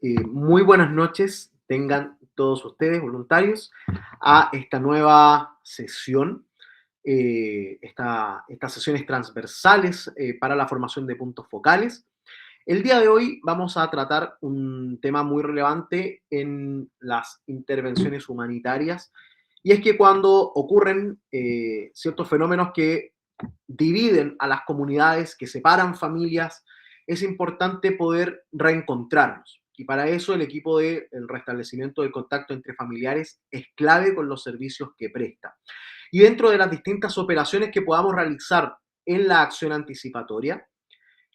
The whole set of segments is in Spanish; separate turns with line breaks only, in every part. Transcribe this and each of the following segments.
Muy buenas noches, tengan todos ustedes, voluntarios, a esta nueva sesión, estas sesiones transversales para la formación de puntos focales. El día de hoy vamos a tratar un tema muy relevante en las intervenciones humanitarias, y es que cuando ocurren ciertos fenómenos que dividen a las comunidades, que separan familias, es importante poder reencontrarnos. Y para eso el equipo de el restablecimiento del contacto entre familiares es clave con los servicios que presta. Y dentro de las distintas operaciones que podamos realizar en la acción anticipatoria,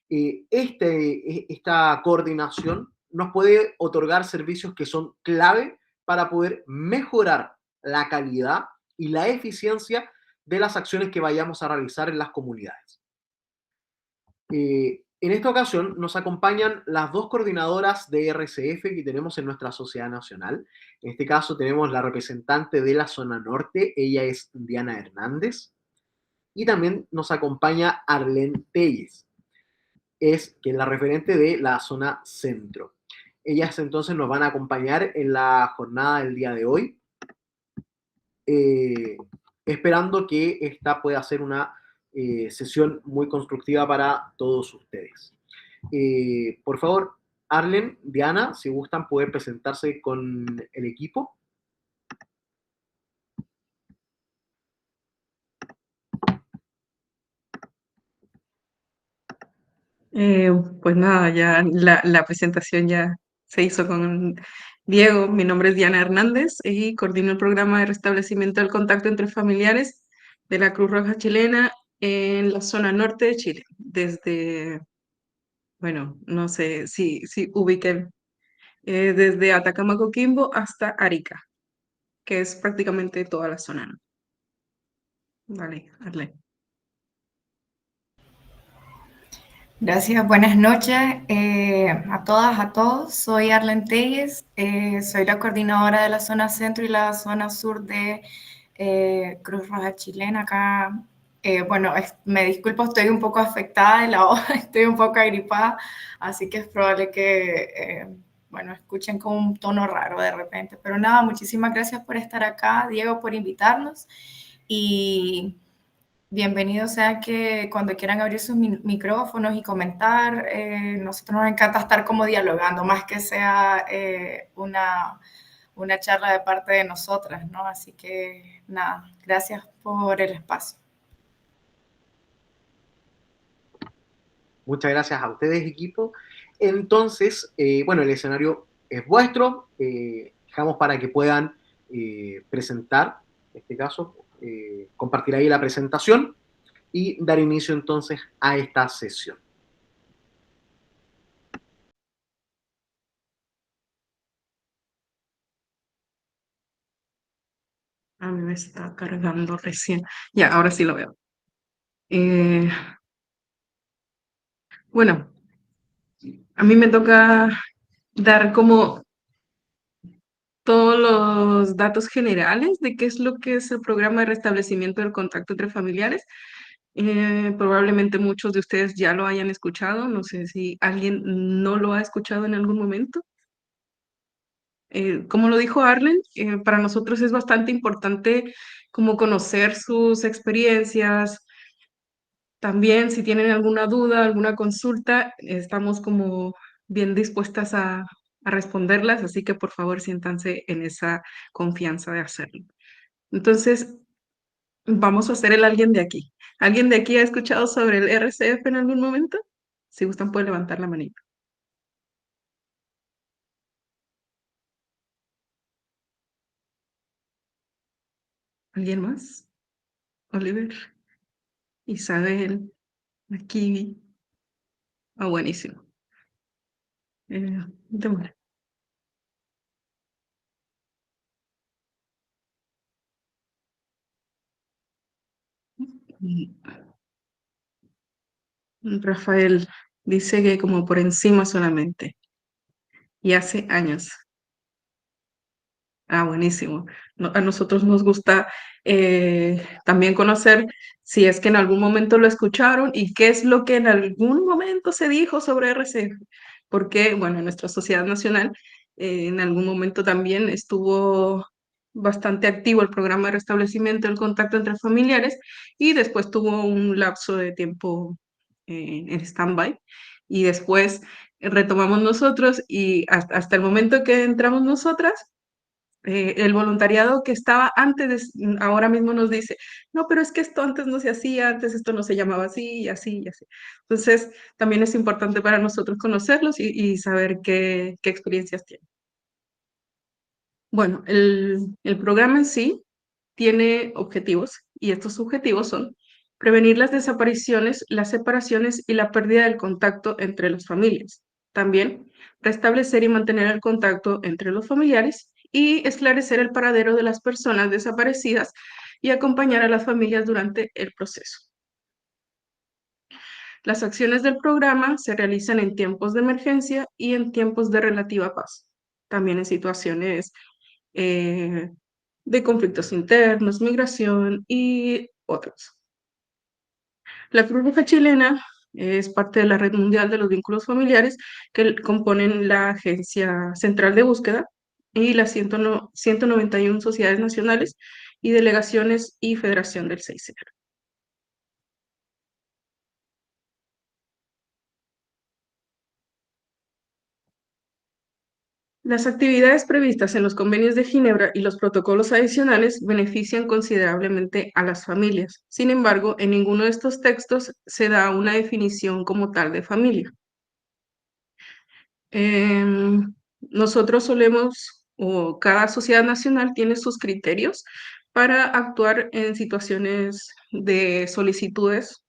esta coordinación nos puede otorgar servicios que son clave para poder mejorar la calidad y la eficiencia de las acciones que vayamos a realizar en las comunidades. En esta ocasión nos acompañan las dos coordinadoras de RCF que tenemos en nuestra sociedad nacional. En este caso tenemos la representante de la zona norte, ella es Diana Hernández, y también nos acompaña Arlene Telles, que es la referente de la zona centro. Ellas entonces nos van a acompañar en la jornada del día de hoy, esperando que esta pueda ser una sesión muy constructiva para todos ustedes. Por favor, Arlen, Diana, si gustan poder presentarse con el equipo.
Pues nada, ya la presentación ya se hizo con Diego. Mi nombre es Diana Hernández y coordino el programa de restablecimiento del contacto entre familiares de la Cruz Roja Chilena en la zona norte de Chile, desde, bueno, no sé si ubiquen, desde Atacama, Coquimbo hasta Arica, que es prácticamente toda la zona, ¿no? Vale, Arle.
Gracias, buenas noches a todas, a todos. Soy Arlen Telles, soy la coordinadora de la zona centro y la zona sur de Cruz Roja Chilena. Acá, bueno, me disculpo, estoy un poco afectada de la voz, estoy un poco agripada, así que es probable que, bueno, escuchen con un tono raro de repente. Pero nada, muchísimas gracias por estar acá, Diego, por invitarnos, y bienvenidos sea que cuando quieran abrir sus micrófonos y comentar, nosotros nos encanta estar como dialogando, más que sea una charla de parte de nosotras, ¿no? Así que nada, gracias por el espacio.
Muchas gracias a ustedes, equipo. Entonces, bueno, el escenario es vuestro. Dejamos para que puedan presentar, en este caso, compartir ahí la presentación y dar inicio entonces a esta sesión.
A mí me está cargando recién. Ya, ahora sí lo veo. Bueno, a mí me toca dar como todos los datos generales de qué es lo que es el programa de restablecimiento del contacto entre familiares. Probablemente muchos de ustedes ya lo hayan escuchado, no sé si alguien no lo ha escuchado en algún momento. Como lo dijo Arlen, para nosotros es bastante importante como conocer sus experiencias. También si tienen alguna duda, alguna consulta, estamos como bien dispuestas a responderlas, así que por favor siéntanse en esa confianza de hacerlo. Entonces, vamos a hacer el alguien de aquí. ¿Alguien de aquí ha escuchado sobre el RCF en algún momento? Si gustan, pueden levantar la manita. ¿Alguien más? Oliver, Isabel, aquí. Ah, buenísimo. Démosle. Rafael dice que como por encima solamente. Y hace años. Ah, buenísimo. A nosotros nos gusta también conocer si es que en algún momento lo escucharon y qué es lo que en algún momento se dijo sobre RCF. porque, bueno, en nuestra sociedad nacional en algún momento también estuvo bastante activo el programa de restablecimiento del contacto entre familiares y después tuvo un lapso de tiempo en stand-by y después retomamos nosotros y hasta el momento que entramos nosotras, el voluntariado que estaba antes, ahora mismo nos dice, no, pero es que esto antes no se hacía, antes esto no se llamaba así y así y así. Entonces, también es importante para nosotros conocerlos y saber qué experiencias tienen. Bueno, el programa en sí tiene objetivos y estos objetivos son prevenir las desapariciones, las separaciones y la pérdida del contacto entre las familias. También restablecer y mantener el contacto entre los familiares y esclarecer el paradero de las personas desaparecidas y acompañar a las familias durante el proceso. Las acciones del programa se realizan en tiempos de emergencia y en tiempos de relativa paz. También en situaciones eh, de conflictos internos, migración y otros. La Cruz Roja Chilena es parte de la Red Mundial de los Vínculos Familiares que componen la Agencia Central de Búsqueda y las 191 sociedades nacionales y delegaciones y Federación del 6. Las actividades previstas en los convenios de Ginebra y los protocolos adicionales benefician considerablemente a las familias. Sin embargo, en ninguno de estos textos se da una definición como tal de familia. Nosotros solemos, o cada sociedad nacional tiene sus criterios para actuar en situaciones de solicitudes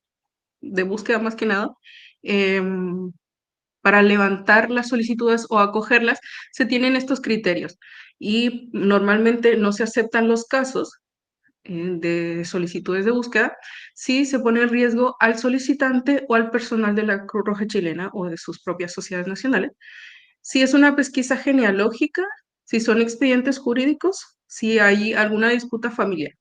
de búsqueda más que nada. Para levantar las solicitudes o acogerlas, se tienen estos criterios y normalmente no se aceptan los casos de solicitudes de búsqueda si se pone en riesgo al solicitante o al personal de la Cruz Roja Chilena o de sus propias sociedades nacionales, si es una pesquisa genealógica, si son expedientes jurídicos, si hay alguna disputa familiar.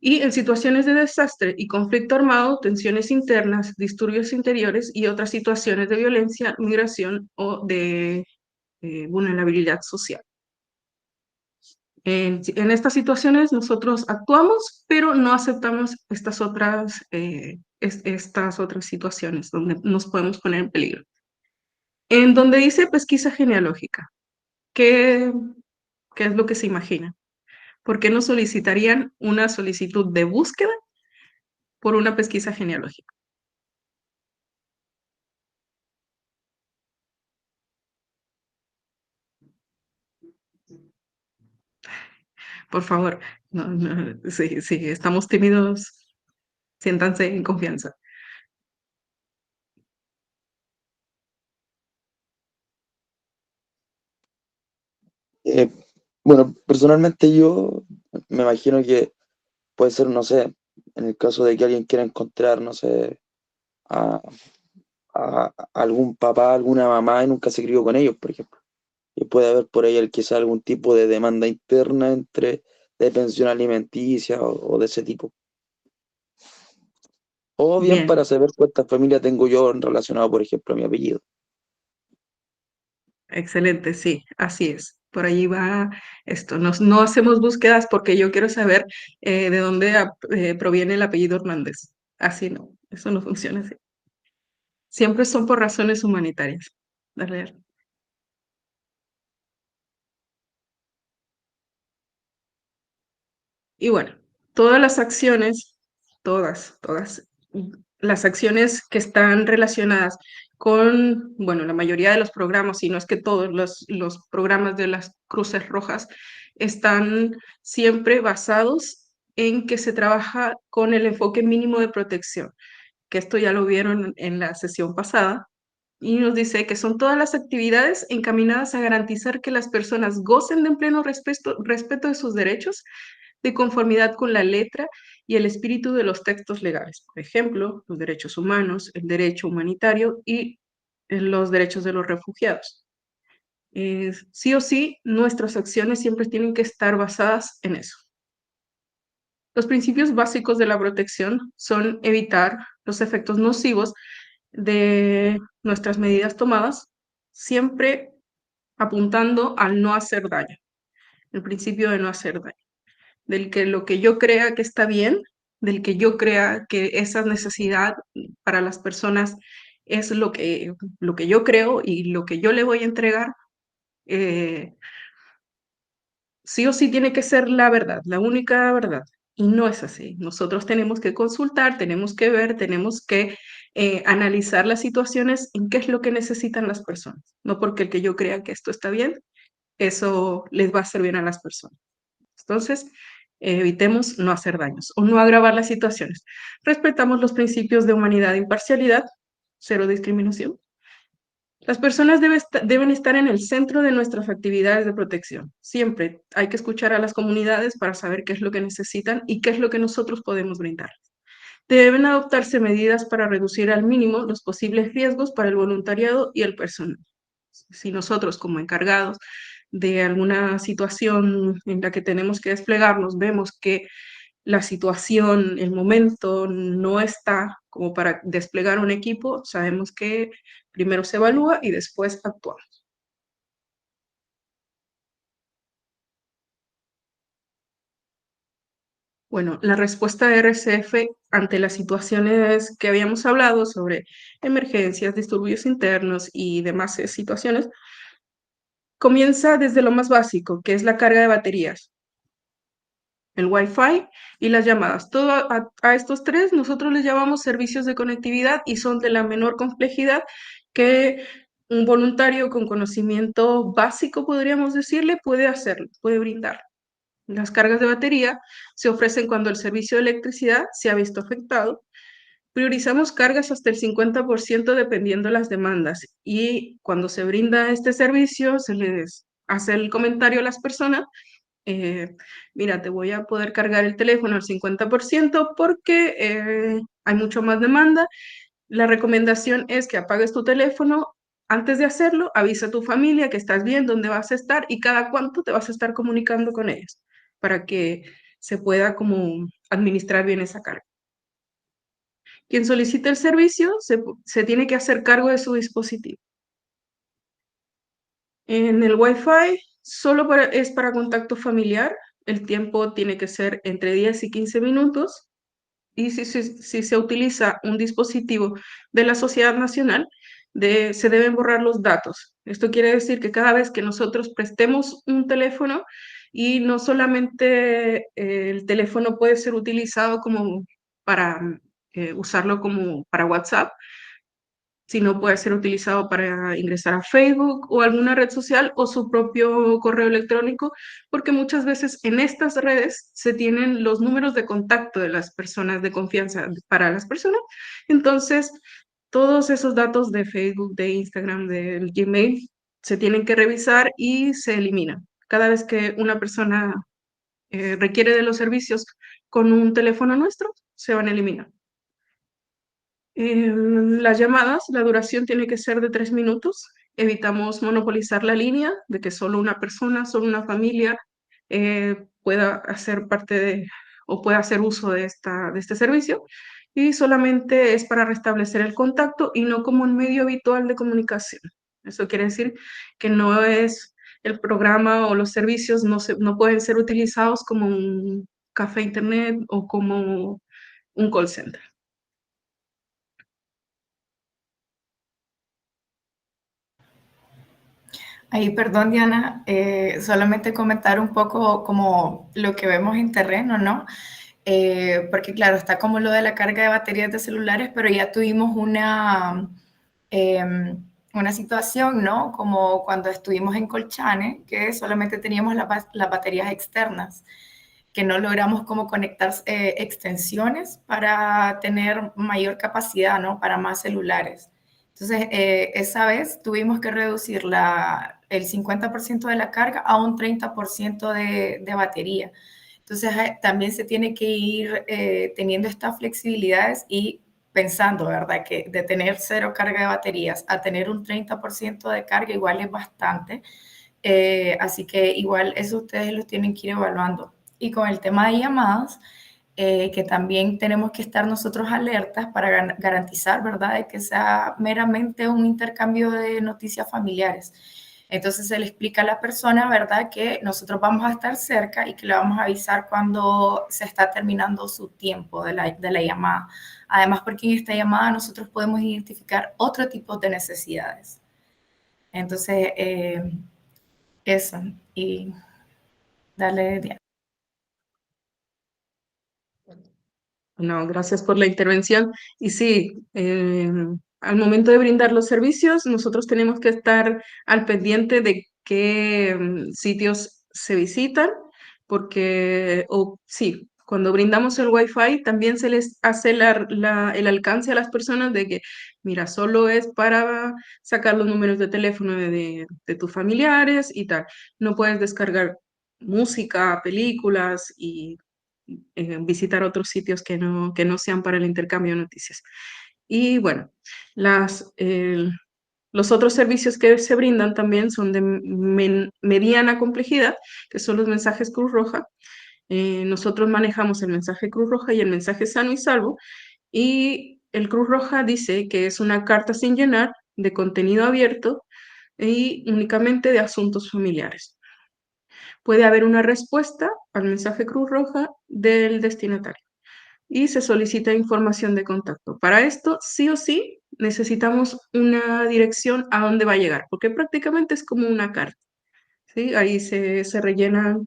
Y en situaciones de desastre y conflicto armado, tensiones internas, disturbios interiores y otras situaciones de violencia, migración o de vulnerabilidad social. En estas situaciones nosotros actuamos, pero no aceptamos estas otras situaciones donde nos podemos poner en peligro. En donde dice pesquisa genealógica, ¿qué es lo que se imagina? ¿Por qué no solicitarían una solicitud de búsqueda por una pesquisa genealógica? Por favor, si estamos tímidos, siéntanse en confianza.
Eh, bueno, personalmente yo me imagino que puede ser, no sé, en el caso de que alguien quiera encontrar, no sé, a, a algún papá, alguna mamá y nunca se crió con ellos, por ejemplo. Y puede haber por ahí quizá algún tipo de demanda interna de pensión alimenticia o de ese tipo. O bien
Bien,
para saber cuántas familias tengo yo relacionado, por ejemplo, a mi apellido.
excelente, sí, así es. Por ahí va esto. No hacemos búsquedas porque yo quiero saber de dónde proviene el apellido Hernández. Así no, eso no funciona así. Siempre son por razones humanitarias. Dale. Y bueno, todas las acciones, todas las acciones que están relacionadas con, bueno, la mayoría de los programas, si no es que todos los programas de las Cruces Rojas, están siempre basados en que se trabaja con el enfoque mínimo de protección, que esto ya lo vieron en la sesión pasada, y nos dice que son todas las actividades encaminadas a garantizar que las personas gocen de un pleno respeto de sus derechos de conformidad con la letra y el espíritu de los textos legales. Por ejemplo, los derechos humanos, el derecho humanitario y los derechos de los refugiados. Sí o sí, nuestras acciones siempre tienen que estar basadas en eso. Los principios básicos de la protección son evitar los efectos nocivos de nuestras medidas tomadas, siempre apuntando al no hacer daño, el principio de no hacer daño, del que lo que yo crea que está bien, del que yo crea que esa necesidad para las personas es lo que yo creo y lo que yo le voy a entregar, sí o sí tiene que ser la verdad, la única verdad. Y no es así. Nosotros tenemos que consultar, tenemos que ver, tenemos que analizar las situaciones en qué es lo que necesitan las personas. No porque el que yo crea que esto está bien, eso les va a hacer bien a las personas. Entonces, evitemos no hacer daños o no agravar las situaciones. Respetamos los principios de humanidad e imparcialidad, cero discriminación. Las personas deben estar en el centro de nuestras actividades de protección. Siempre hay que escuchar a las comunidades para saber qué es lo que necesitan y qué es lo que nosotros podemos brindarles. Deben adoptarse medidas para reducir al mínimo los posibles riesgos para el voluntariado y el personal. Si nosotros, como encargados de alguna situación en la que tenemos que desplegarnos, vemos que la situación, el momento no está como para desplegar un equipo, sabemos que primero se evalúa y después actuamos. Bueno, la respuesta de RCF ante las situaciones que habíamos hablado sobre emergencias, disturbios internos y demás situaciones, comienza desde lo más básico, que es la carga de baterías, el Wi-Fi y las llamadas. Todo a estos tres nosotros les llamamos servicios de conectividad y son de la menor complejidad que un voluntario con conocimiento básico, podríamos decirle, puede hacerlo, puede brindar. Las cargas de batería se ofrecen cuando el servicio de electricidad se ha visto afectado. Priorizamos cargas hasta el 50% dependiendo de las demandas y cuando se brinda este servicio se les hace el comentario a las personas, mira, te voy a poder cargar el teléfono al 50% porque hay mucho más demanda. La recomendación es que apagues tu teléfono. Antes de hacerlo, avisa a tu familia que estás bien, dónde vas a estar y cada cuánto te vas a estar comunicando con ellos para que se pueda como administrar bien esa carga. Quien solicita el servicio se tiene que hacer cargo de su dispositivo. En el Wi-Fi solo es para contacto familiar. El tiempo tiene que ser entre 10 y 15 minutos. Y si se utiliza un dispositivo de la Sociedad Nacional, se deben borrar los datos. Esto quiere decir que cada vez que nosotros prestemos un teléfono, y no solamente el teléfono puede ser utilizado como para usarlo como para WhatsApp, sino puede ser utilizado para ingresar a Facebook o alguna red social o su propio correo electrónico, porque muchas veces en estas redes se tienen los números de contacto de las personas de confianza para las personas. Entonces, todos esos datos de Facebook, de Instagram, del Gmail, se tienen que revisar y se eliminan. Cada vez que una persona requiere de los servicios con un teléfono nuestro, se van a eliminar. Las llamadas, la duración tiene que ser de 3 minutos. Evitamos monopolizar la línea, de que solo una persona, solo una familia pueda hacer parte de o pueda hacer uso de este servicio. Y solamente es para restablecer el contacto y no como un medio habitual de comunicación. Eso quiere decir que no es el programa o los servicios no pueden ser utilizados como un café internet o como un call center.
Ahí, perdón, Diana, solamente comentar un poco como lo que vemos en terreno, ¿no? Porque claro, está como lo de la carga de baterías de celulares, pero ya tuvimos una situación, ¿no? Como cuando estuvimos en Colchane, que solamente teníamos las baterías externas, que no logramos como conectar extensiones para tener mayor capacidad, ¿no? Para más celulares. Entonces, esa vez tuvimos que reducir el 50% de la carga a un 30% de batería. Entonces, también se tiene que ir teniendo estas flexibilidades y pensando, ¿verdad? Que de tener 0 carga de baterías a tener un 30% de carga igual es bastante. Así que igual eso ustedes lo tienen que ir evaluando. Y con el tema de llamadas, que también tenemos que estar nosotros alertas para garantizar, ¿verdad?, de que sea meramente un intercambio de noticias familiares. Entonces se le explica a la persona, ¿verdad?, que nosotros vamos a estar cerca y que le vamos a avisar cuando se está terminando su tiempo de la llamada. Además, porque en esta llamada nosotros podemos identificar otro tipo de necesidades. Entonces, eso. Y dale, Diana.
No, gracias por la intervención. Y sí, al momento de brindar los servicios, nosotros tenemos que estar al pendiente de qué sitios se visitan, porque, o sí, cuando brindamos el Wi-Fi, también se les hace el alcance a las personas de que, mira, solo es para sacar los números de teléfono de tus familiares y tal. No puedes descargar música, películas y visitar otros sitios que no sean para el intercambio de noticias. Y bueno, los otros servicios que se brindan también son de mediana complejidad, que son los mensajes Cruz Roja. Nosotros manejamos el mensaje Cruz Roja y el mensaje Sano y Salvo, y el Cruz Roja dice que es una carta sin llenar, de contenido abierto y únicamente de asuntos familiares. Puede haber una respuesta al mensaje Cruz Roja del destinatario y se solicita información de contacto. Para esto, sí o sí, necesitamos una dirección a dónde va a llegar, porque prácticamente es como una carta, ¿sí? Ahí se rellenan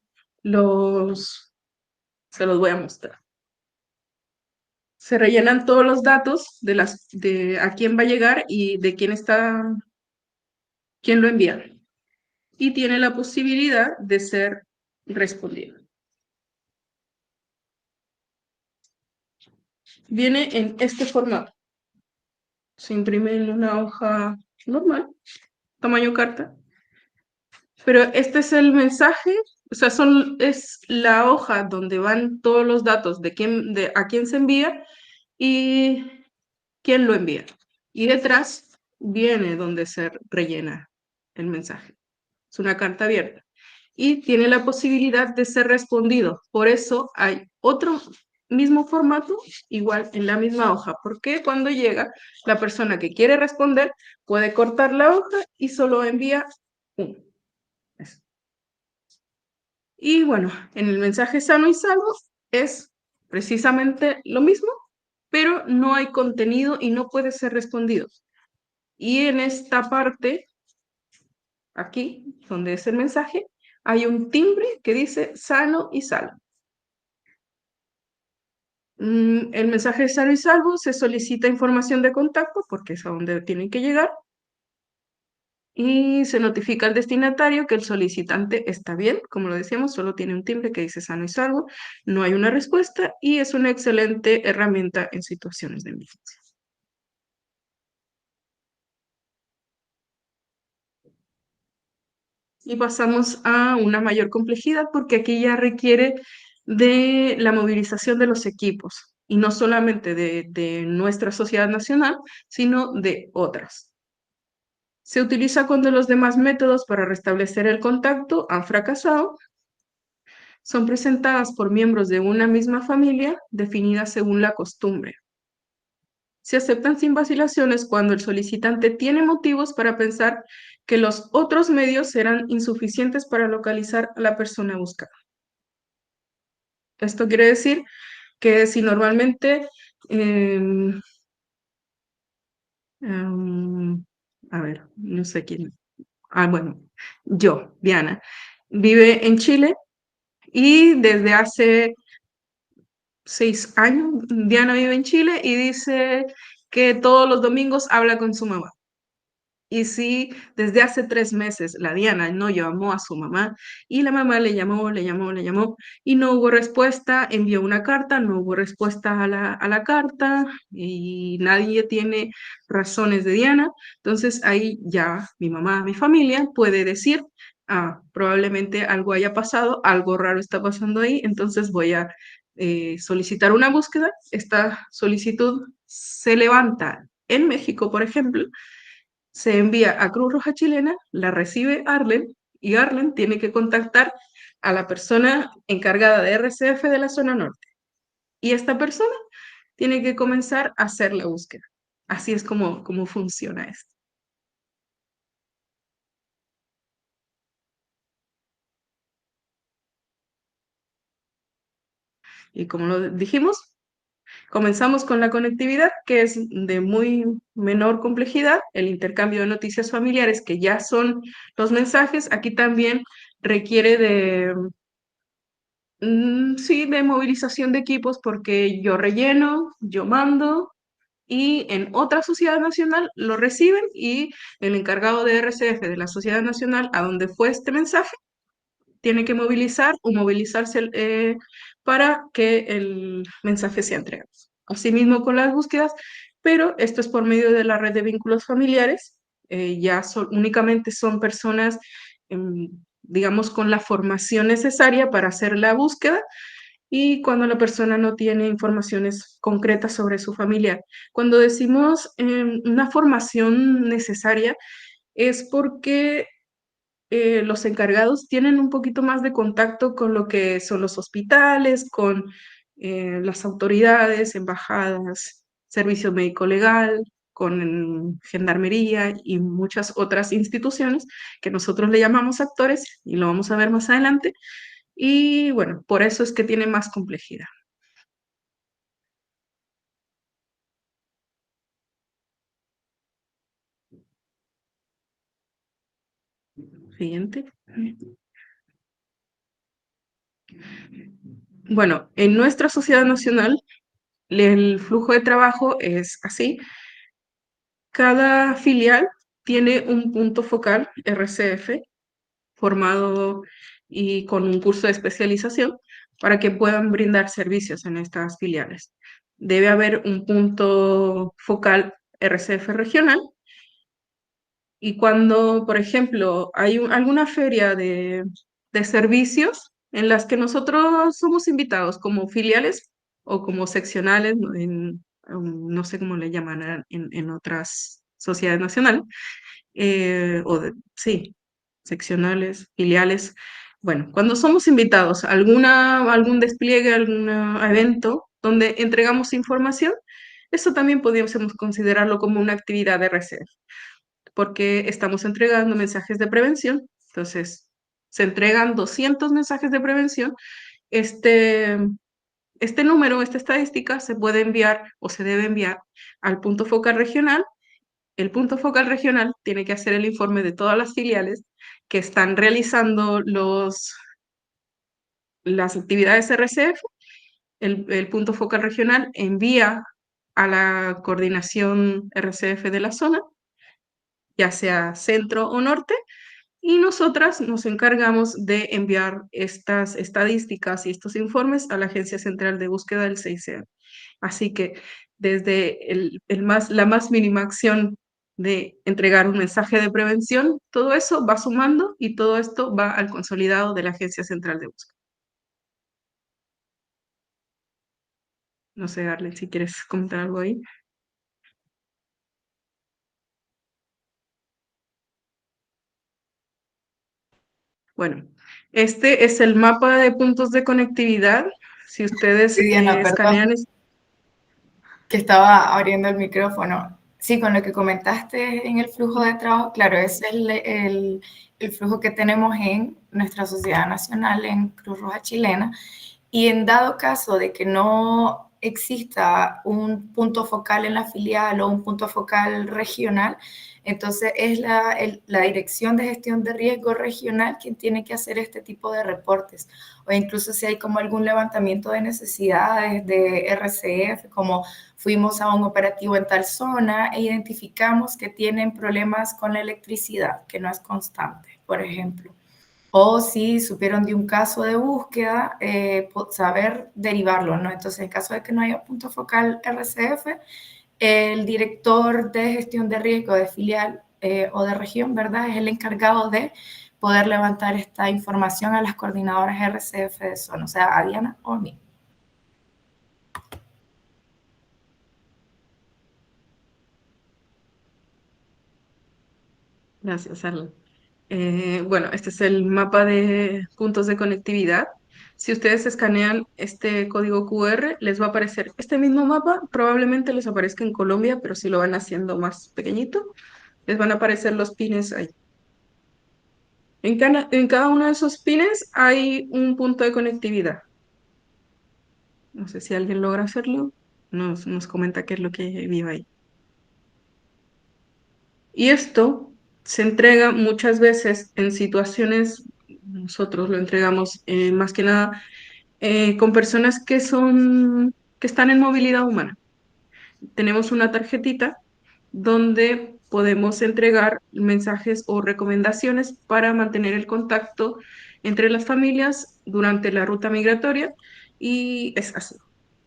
se los voy a mostrar. Se rellenan todos los datos de a quién va a llegar y de quién lo envía. Y tiene la posibilidad de ser respondido. Viene en este formato. Se imprime en una hoja normal, tamaño carta. Pero este es el mensaje, o sea, es la hoja donde van todos los datos de a quién se envía y quién lo envía. Y detrás viene donde se rellena el mensaje. Es una carta abierta. Y tiene la posibilidad de ser respondido. Por eso hay otro mismo formato, igual en la misma hoja. Porque cuando llega, la persona que quiere responder puede cortar la hoja y solo envía uno. Eso. Y bueno, en el mensaje Sano y Salvo es precisamente lo mismo, pero no hay contenido y no puede ser respondido. Y en esta parte, aquí, donde es el mensaje, hay un timbre que dice Sano y Salvo. El mensaje Sano y Salvo se solicita información de contacto porque es a donde tienen que llegar. Y se notifica al destinatario que el solicitante está bien, como lo decíamos, solo tiene un timbre que dice Sano y Salvo, no hay una respuesta y es una excelente herramienta en situaciones de emergencia. Y pasamos a una mayor complejidad porque aquí ya requiere de la movilización de los equipos y no solamente de nuestra sociedad nacional, sino de otras. Se utiliza cuando los demás métodos para restablecer el contacto han fracasado. Son presentadas por miembros de una misma familia definida según la costumbre. Se aceptan sin vacilaciones cuando el solicitante tiene motivos para pensar que los otros medios serán insuficientes para localizar a la persona buscada. Esto quiere decir que si normalmente, a ver, no sé quién. Bueno, Diana, vive en Chile y desde hace 6 años, Diana vive en Chile y dice que todos los domingos habla con su mamá. Y sí, desde hace 3 meses la Diana no llamó a su mamá y la mamá le llamó y no hubo respuesta, envió una carta, no hubo respuesta a la carta y nadie tiene razones de Diana. Entonces ahí ya mi mamá, mi familia puede decir, probablemente algo haya pasado, algo raro está pasando ahí, entonces voy a solicitar una búsqueda. Esta solicitud se levanta en México, por ejemplo, se envía a Cruz Roja Chilena, la recibe Arlen y Arlen tiene que contactar a la persona encargada de RCF de la zona norte. y esta persona tiene que comenzar a hacer la búsqueda. Así es como funciona esto. Y como lo dijimos, comenzamos con la conectividad, que es de muy menor complejidad, el intercambio de noticias familiares, que ya son los mensajes. Aquí también requiere sí, de movilización de equipos, porque yo relleno, yo mando, y en otra sociedad nacional lo reciben, y el encargado de RCF de la sociedad nacional a donde fue este mensaje tiene que movilizar o movilizarse para que el mensaje sea entregado. Asimismo con las búsquedas, pero esto es por medio de la red de vínculos familiares. Ya únicamente son personas, digamos, con la formación necesaria para hacer la búsqueda, y cuando la persona no tiene informaciones concretas sobre su familiar. Cuando decimos una formación necesaria, es porque los encargados tienen un poquito más de contacto con lo que son los hospitales, con las autoridades, embajadas, servicio médico legal, con gendarmería y muchas otras instituciones que nosotros le llamamos actores, y lo vamos a ver más adelante. Y bueno, por eso es que tiene más complejidad. Siguiente. Bueno, en nuestra sociedad nacional el flujo de trabajo es así. Cada filial tiene un punto focal RCF formado y con un curso de especialización para que puedan brindar servicios en estas filiales. Debe haber un punto focal RCF regional, y cuando, por ejemplo, hay alguna feria de servicios en las que nosotros somos invitados como filiales o como seccionales, no sé cómo le llaman en otras sociedades nacionales, sí, seccionales, filiales. Bueno, cuando somos invitados a algún despliegue, algún evento donde entregamos información, eso también podríamos considerarlo como una actividad de RCF, porque estamos entregando mensajes de prevención. Entonces, se entregan 200 mensajes de prevención. Este, este número, esta estadística, se puede enviar o se debe enviar al punto focal regional. El punto focal regional tiene que hacer el informe de todas las filiales que están realizando las actividades RCF. El punto focal regional envía a la coordinación RCF de la zona, ya sea centro o norte, y nosotras nos encargamos de enviar estas estadísticas y estos informes a la Agencia Central de Búsqueda del CICEA. Así que desde la más mínima acción de entregar un mensaje de prevención, todo eso va sumando, y todo esto va al consolidado de la Agencia Central de Búsqueda. No sé, Arlen, si quieres comentar algo ahí. Bueno, este es el mapa de puntos de conectividad. Si ustedes
Sí, Diana, perdón,
escanean...
que estaba abriendo el micrófono. Sí, con lo que comentaste en el flujo de trabajo, claro, ese es el flujo que tenemos en nuestra sociedad nacional, en Cruz Roja Chilena. Y en dado caso de que no exista un punto focal en la filial o un punto focal regional, entonces es la Dirección de Gestión de Riesgo Regional quien tiene que hacer este tipo de reportes. O incluso si hay como algún levantamiento de necesidades de RCF, como fuimos a un operativo en tal zona e identificamos que tienen problemas con la electricidad, que no es constante, por ejemplo. O si supieron de un caso de búsqueda, saber derivarlo, ¿no? Entonces, en caso de que no haya punto focal RCF, el director de gestión de riesgo de filial o de región, ¿verdad? Es el encargado de poder levantar esta información a las coordinadoras RCF de zona, o sea, a Diana o a mí.
Gracias, Arlen. Bueno, este es el mapa de puntos de conectividad. Si ustedes escanean este código QR, les va a aparecer este mismo mapa, probablemente les aparezca en Colombia, pero si lo van haciendo más pequeñito, les van a aparecer los pines ahí. En cada uno de esos pines hay un punto de conectividad. No sé si alguien logra hacerlo, nos comenta qué es lo que vive ahí. Y esto se entrega muchas veces en situaciones, nosotros lo entregamos más que nada con personas que están en movilidad humana. Tenemos una tarjetita donde podemos entregar mensajes o recomendaciones para mantener el contacto entre las familias durante la ruta migratoria y es así.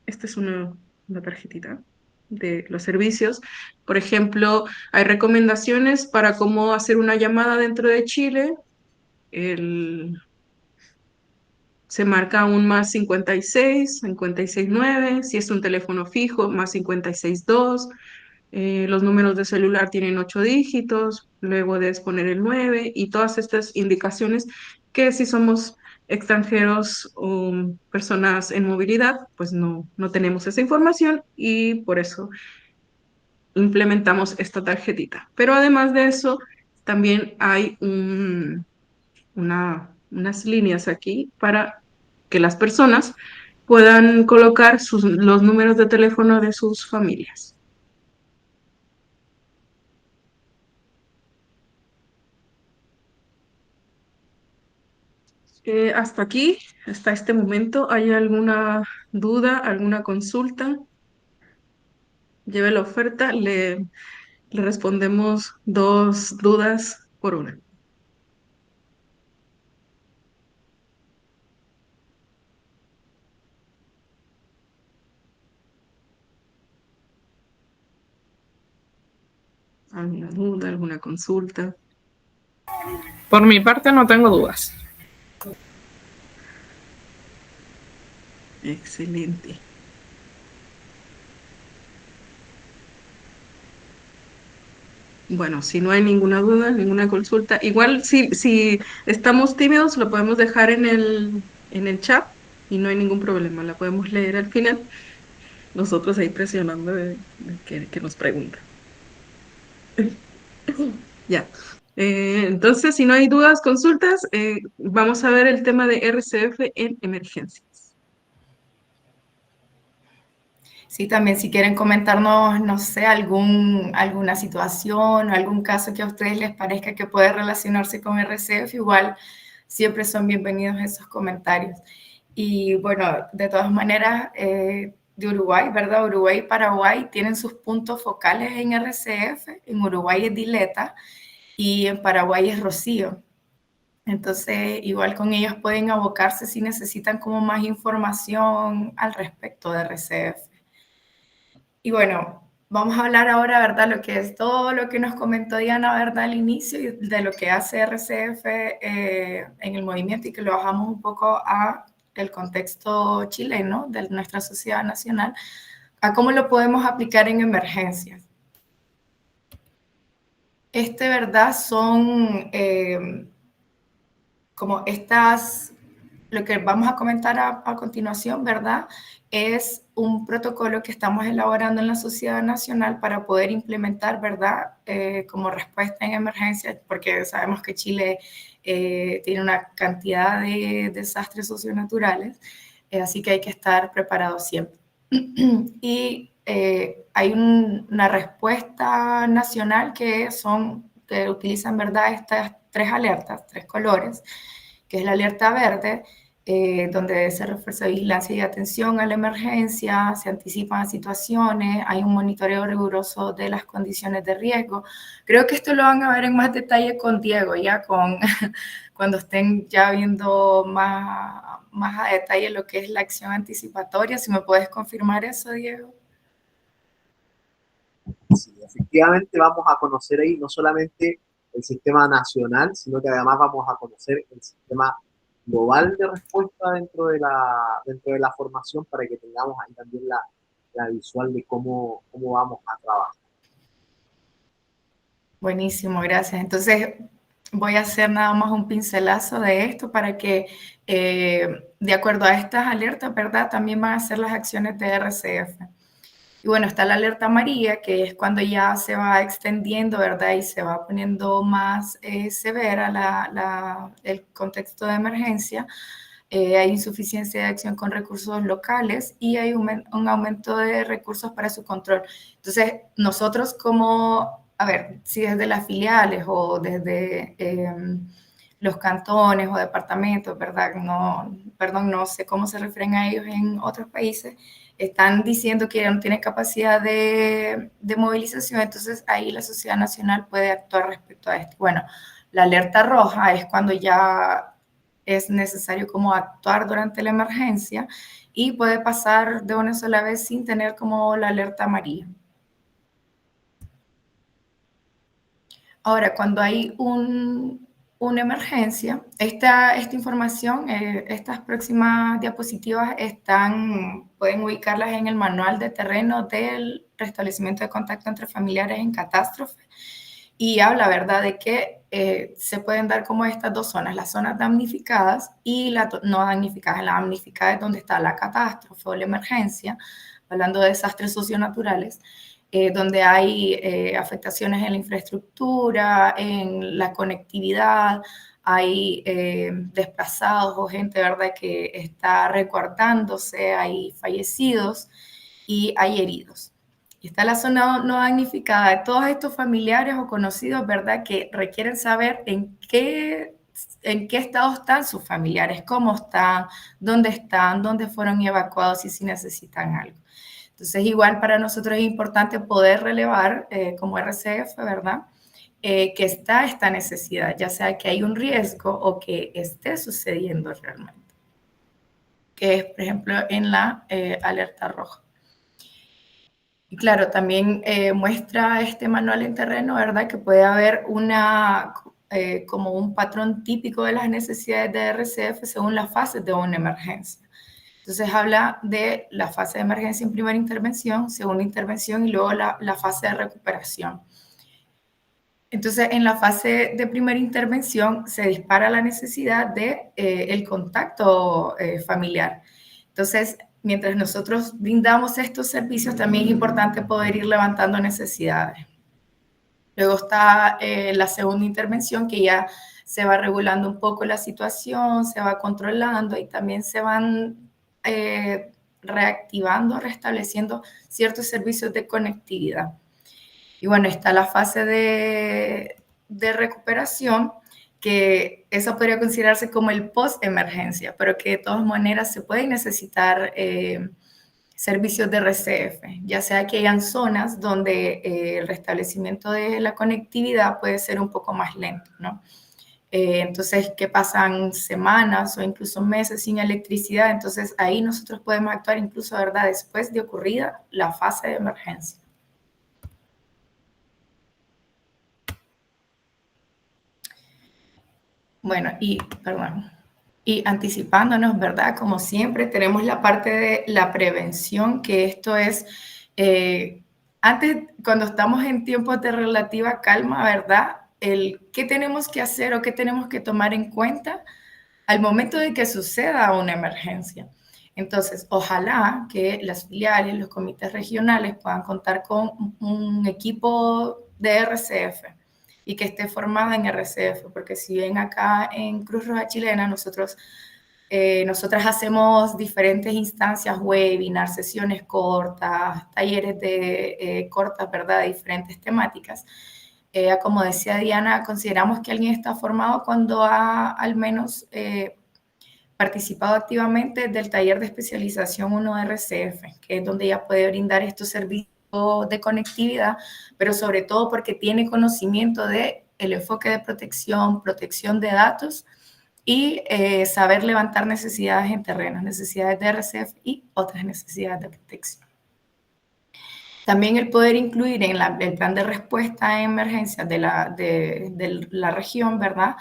Esta es una tarjetita de los servicios. Por ejemplo, hay recomendaciones para cómo hacer una llamada dentro de Chile. Se marca un más 56, 56 9, si es un teléfono fijo, más 56 2. Los números de celular tienen 8 dígitos, luego debes poner el 9 y todas estas indicaciones que si somos extranjeros o personas en movilidad, pues no tenemos esa información y por eso implementamos esta tarjetita. Pero además de eso, también hay unas líneas aquí para que las personas puedan colocar los números de teléfono de sus familias. Hasta aquí, hasta este momento, ¿hay alguna duda, alguna consulta? Lleve la oferta, le respondemos 2 dudas por una. ¿Alguna duda, alguna consulta?
Por mi parte no tengo dudas.
Excelente. Bueno, si no hay ninguna duda, ninguna consulta, igual si estamos tímidos, lo podemos dejar en el chat y no hay ningún problema, la podemos leer al final, nosotros ahí presionando que nos pregunta. Ya. Entonces, si no hay dudas, consultas, vamos a ver el tema de RCF en emergencias.
Sí, también si quieren comentarnos, no sé, alguna situación o algún caso que a ustedes les parezca que puede relacionarse con RCF, igual siempre son bienvenidos esos comentarios. Y bueno, de todas maneras, de Uruguay, ¿verdad? Uruguay y Paraguay tienen sus puntos focales en RCF. En Uruguay es Dileta y en Paraguay es Rocío. Entonces, igual con ellos pueden abocarse si necesitan como más información al respecto de RCF. Y bueno, vamos a hablar ahora, ¿verdad? Lo que es todo lo que nos comentó Diana, ¿verdad? Al inicio y de lo que hace RCF en el movimiento y que lo bajamos un poco a el contexto chileno de nuestra sociedad nacional, a cómo lo podemos aplicar en emergencias. ¿Verdad? Son como estas, lo que vamos a comentar a continuación, ¿verdad? Es un protocolo que estamos elaborando en la Sociedad Nacional para poder implementar, ¿verdad? Como respuesta en emergencias, porque sabemos que Chile tiene una cantidad de desastres socionaturales, así que hay que estar preparados siempre. Y hay una respuesta nacional que utilizan, ¿verdad? Estas 3 alertas, 3 colores, que es la alerta verde, donde se refuerza vigilancia y atención a la emergencia, se anticipan situaciones, hay un monitoreo riguroso de las condiciones de riesgo. Creo que esto lo van a ver en más detalle con Diego, ya cuando estén ya viendo más a detalle lo que es la acción anticipatoria. Si me puedes confirmar eso, Diego.
Sí, efectivamente vamos a conocer ahí no solamente el sistema nacional, sino que además vamos a conocer el sistema global de respuesta dentro de la formación para que tengamos ahí también la visual de cómo vamos a trabajar.
Buenísimo, gracias. Entonces, voy a hacer nada más un pincelazo de esto para que, de acuerdo a estas alertas, ¿verdad? También van a ser las acciones de RCF. Y bueno, está la alerta amarilla, que es cuando ya se va extendiendo, ¿verdad? Y se va poniendo más severa el contexto de emergencia. Hay insuficiencia de acción con recursos locales y hay un aumento de recursos para su control. Entonces, nosotros como, a ver, si desde las filiales o desde los cantones o departamentos, ¿verdad? No, perdón, no sé cómo se refieren a ellos en otros países, están diciendo que no tienen capacidad de movilización, entonces ahí la sociedad nacional puede actuar respecto a esto. Bueno, la alerta roja es cuando ya es necesario como actuar durante la emergencia y puede pasar de una sola vez sin tener como la alerta amarilla. Ahora, cuando hay una emergencia, esta información, estas próximas diapositivas pueden ubicarlas en el manual de terreno del restablecimiento de contacto entre familiares en catástrofe y habla, ¿verdad?, de que se pueden dar como estas dos zonas, las zonas damnificadas y las no damnificadas. En la damnificada es donde está la catástrofe o la emergencia, hablando de desastres socionaturales, donde hay afectaciones en la infraestructura, en la conectividad, hay desplazados o gente, ¿verdad?, que está resguardándose, hay fallecidos y hay heridos. Y está la zona no damnificada de todos estos familiares o conocidos, ¿verdad?, que requieren saber en qué estado están sus familiares, cómo están, dónde fueron evacuados y si necesitan algo. Entonces, igual para nosotros es importante poder relevar como RCF, ¿verdad?, que está esta necesidad, ya sea que hay un riesgo o que esté sucediendo realmente, que es, por ejemplo, en la alerta roja. Y claro, también muestra este manual en terreno, ¿verdad?, que puede haber como un patrón típico de las necesidades de RCF según las fases de una emergencia. Entonces habla de la fase de emergencia en primera intervención, segunda intervención y luego la fase de recuperación. Entonces, en la fase de primera intervención se dispara la necesidad de el contacto familiar. Entonces, mientras nosotros brindamos estos servicios, también es importante poder ir levantando necesidades. Luego está la segunda intervención, que ya se va regulando un poco la situación, se va controlando y también se van reactivando, restableciendo ciertos servicios de conectividad. Y bueno, está la fase de recuperación, que eso podría considerarse como el post-emergencia, pero que de todas maneras se pueden necesitar servicios de RCF, ya sea que hayan zonas donde el restablecimiento de la conectividad puede ser un poco más lento, ¿no? Entonces, que pasan semanas o incluso meses sin electricidad, entonces ahí nosotros podemos actuar incluso, ¿verdad?, después de ocurrida la fase de emergencia. Bueno, y anticipándonos, ¿verdad? Como siempre, tenemos la parte de la prevención, que esto es, antes, cuando estamos en tiempos de relativa calma, ¿verdad?, el qué tenemos que hacer o qué tenemos que tomar en cuenta al momento de que suceda una emergencia. Entonces, ojalá que las filiales, los comités regionales puedan contar con un equipo de RCF y que esté formada en RCF, porque si bien acá en Cruz Roja Chilena nosotras hacemos diferentes instancias, webinars, sesiones cortas, talleres cortas, ¿verdad?, de diferentes temáticas. Como decía Diana, consideramos que alguien está formado cuando ha al menos participado activamente del taller de especialización 1 de RCF, que es donde ya puede brindar estos servicios de conectividad, pero sobre todo porque tiene conocimiento del enfoque de protección de datos y saber levantar necesidades en terreno, necesidades de RCF y otras necesidades de protección. También el poder incluir en el plan de respuesta a emergencias de la región, ¿verdad?,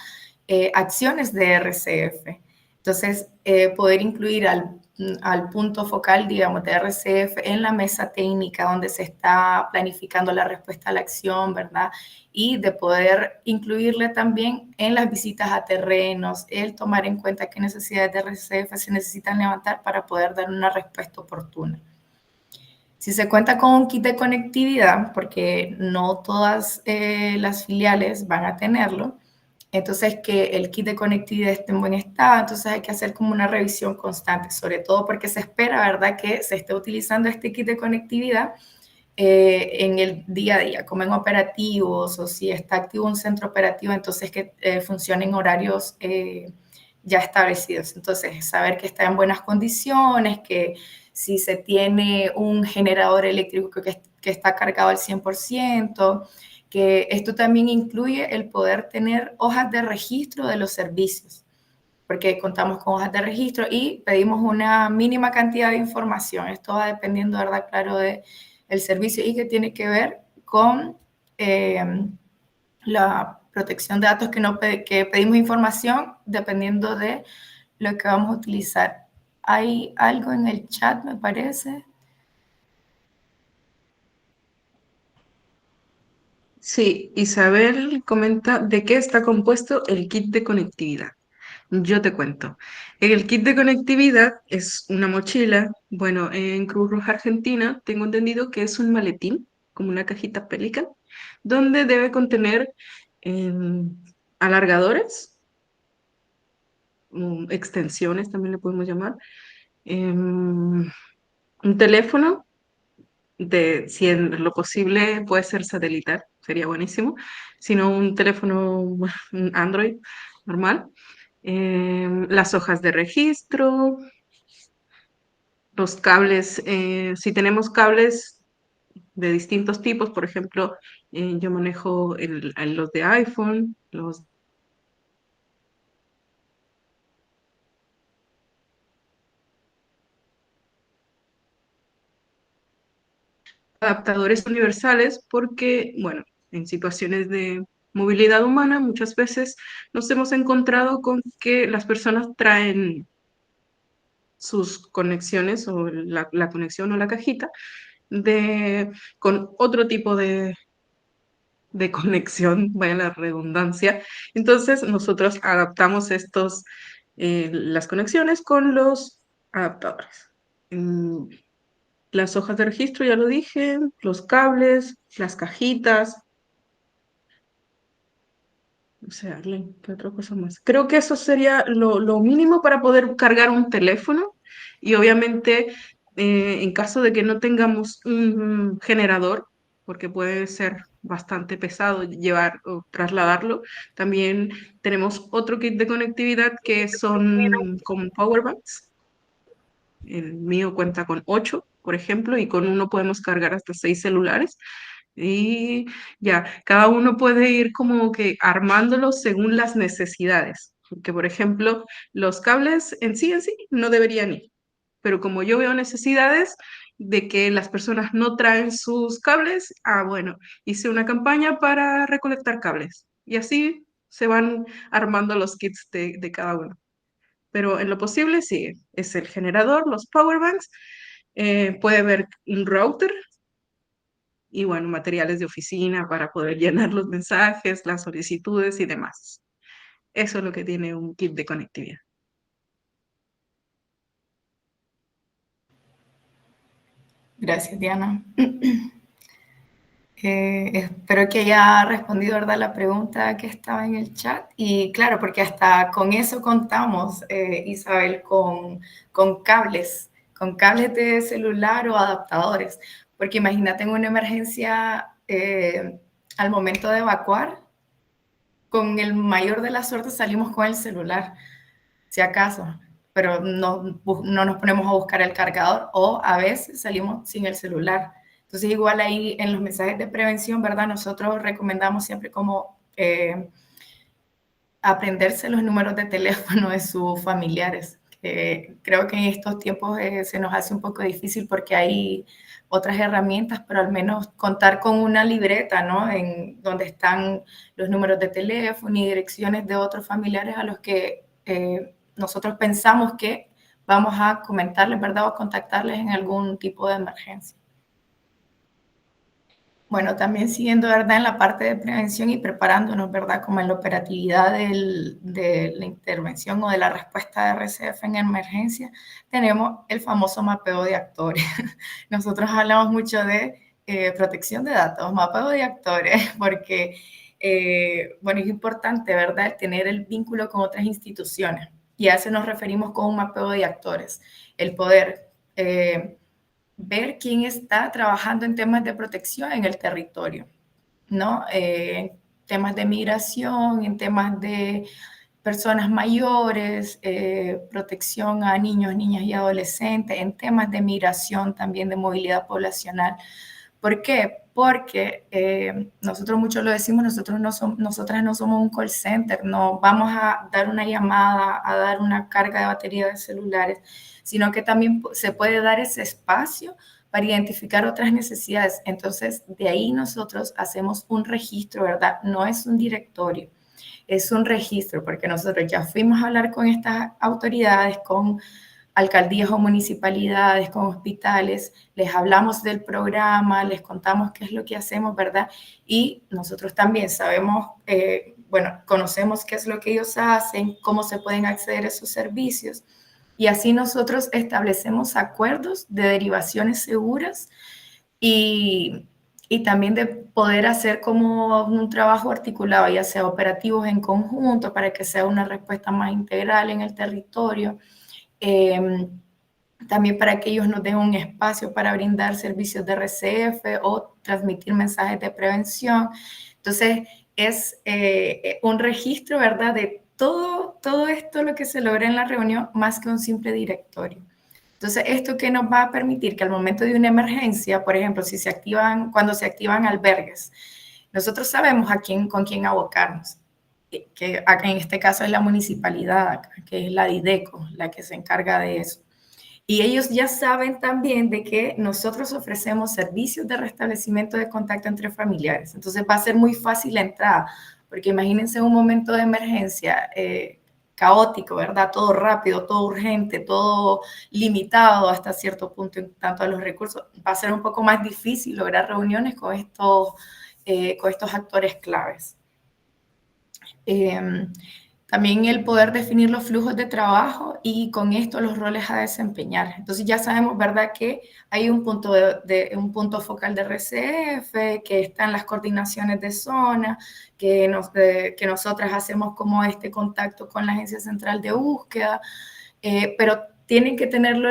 acciones de RCF. Entonces, poder incluir al punto focal, digamos, de RCF en la mesa técnica donde se está planificando la respuesta a la acción, ¿verdad? Y de poder incluirle también en las visitas a terrenos, el tomar en cuenta qué necesidades de RCF se necesitan levantar para poder dar una respuesta oportuna. Si se cuenta con un kit de conectividad, porque no todas las filiales van a tenerlo, entonces que el kit de conectividad esté en buen estado, entonces hay que hacer como una revisión constante, sobre todo porque se espera, ¿verdad?, que se esté utilizando este kit de conectividad en el día a día, como en operativos, o si está activo un centro operativo, entonces que funcione en horarios ya establecidos. Entonces, saber que está en buenas condiciones, que si se tiene un generador eléctrico que está cargado al 100%, que esto también incluye el poder tener hojas de registro de los servicios, porque contamos con hojas de registro y pedimos una mínima cantidad de información. Esto va dependiendo, ¿verdad?, claro, del servicio y que tiene que ver con la protección de datos que pedimos información dependiendo de lo que vamos a utilizar. Hay algo en el chat, me parece.
Sí, Isabel comenta de qué está compuesto el kit de conectividad. Yo te cuento. El kit de conectividad es una mochila. Bueno, en Cruz Roja Argentina tengo entendido que es un maletín, como una cajita Pelican, donde debe contener em, alargadores, extensiones también le podemos llamar, em, un teléfono si en lo posible puede ser satelital, sería buenísimo, sino un teléfono un Android normal, las hojas de registro, los cables, si tenemos cables de distintos tipos, por ejemplo, yo manejo los de iPhone, los adaptadores universales porque, bueno, en situaciones de movilidad humana muchas veces nos hemos encontrado con que las personas traen sus conexiones o la conexión o la cajita con otro tipo de conexión, vaya la redundancia. Entonces nosotros adaptamos las conexiones con los adaptadores. Las hojas de registro, ya lo dije, los cables, las cajitas. O sea, ¿qué otra cosa más? Creo que eso sería lo mínimo para poder cargar un teléfono y obviamente en caso de que no tengamos un generador, porque puede ser bastante pesado llevar o trasladarlo, también tenemos otro kit de conectividad que son como power banks. El mío cuenta con 8, por ejemplo, y con uno podemos cargar hasta 6 celulares. Y ya, cada uno puede ir como que armándolo según las necesidades. Porque, por ejemplo, los cables en sí no deberían ir. Pero como yo veo necesidades de que las personas no traen sus cables, bueno, hice una campaña para recolectar cables. Y así se van armando los kits de cada uno. Pero en lo posible, sí, es el generador, los power banks, puede haber un router y, bueno, materiales de oficina para poder llenar los mensajes, las solicitudes y demás. Eso es lo que tiene un kit de conectividad.
Gracias, Diana. Espero que haya respondido, ¿verdad?, la pregunta que estaba en el chat. Y claro, porque hasta con eso contamos, Isabel, con cables de celular o adaptadores. Porque imagínate en una emergencia, al momento de evacuar, con el mayor de la suerte salimos con el celular, si acaso, pero no nos ponemos a buscar el cargador o a veces salimos sin el celular. Entonces, igual ahí en los mensajes de prevención, ¿verdad? Nosotros recomendamos siempre como aprenderse los números de teléfono de sus familiares. Creo que en estos tiempos se nos hace un poco difícil porque hay otras herramientas, pero al menos contar con una libreta, ¿no? En donde están los números de teléfono y direcciones de otros familiares a los que nosotros pensamos que vamos a comentarles, ¿verdad? O contactarles en algún tipo de emergencia. Bueno, también siguiendo, ¿verdad? En la parte de prevención y preparándonos, ¿verdad? Como en la operatividad de la intervención o de la respuesta de RCF en emergencia, tenemos el famoso mapeo de actores. Nosotros hablamos mucho de protección de datos, mapeo de actores, porque, bueno, es importante, ¿verdad? Tener el vínculo con otras instituciones. Y a eso nos referimos con un mapeo de actores. El poder ver quién está trabajando en temas de protección en el territorio, ¿no? Temas de migración, en temas de personas mayores, protección a niños, niñas y adolescentes, en temas de migración también, de movilidad poblacional. ¿Por qué? Porque nosotros mucho lo decimos, nosotras no somos un call center, no vamos a dar una llamada, a dar una carga de batería de celulares, sino que también se puede dar ese espacio para identificar otras necesidades. Entonces, de ahí nosotros hacemos un registro, ¿verdad? No es un directorio, es un registro, porque nosotros ya fuimos a hablar con estas autoridades, con alcaldías o municipalidades, con hospitales, les hablamos del programa, les contamos qué es lo que hacemos, ¿verdad? Y nosotros también sabemos, bueno, conocemos qué es lo que ellos hacen, cómo se pueden acceder a esos servicios, y así nosotros establecemos acuerdos de derivaciones seguras y también de poder hacer como un trabajo articulado, ya sea operativos en conjunto, para que sea una respuesta más integral en el territorio. También para que ellos nos den un espacio para brindar servicios de RCF o transmitir mensajes de prevención. Entonces, es un registro, ¿verdad?, de todo esto lo que se logra en la reunión, más que un simple directorio. Entonces, ¿esto qué nos va a permitir? Que al momento de una emergencia, por ejemplo, cuando se activan albergues, nosotros sabemos con quién abocarnos, que en este caso es la municipalidad, que es la DIDECO, la que se encarga de eso. Y ellos ya saben también de que nosotros ofrecemos servicios de restablecimiento de contacto entre familiares. Entonces va a ser muy fácil la entrada, porque imagínense un momento de emergencia caótico, ¿verdad? Todo rápido, todo urgente, todo limitado hasta cierto punto en tanto a los recursos. Va a ser un poco más difícil lograr reuniones con estos actores claves. También el poder definir los flujos de trabajo y con esto los roles a desempeñar. Entonces ya sabemos, ¿verdad?, que hay un punto focal de RCF, que están las coordinaciones de zona, que nosotras hacemos como este contacto con la Agencia Central de Búsqueda, pero tienen que tenerlo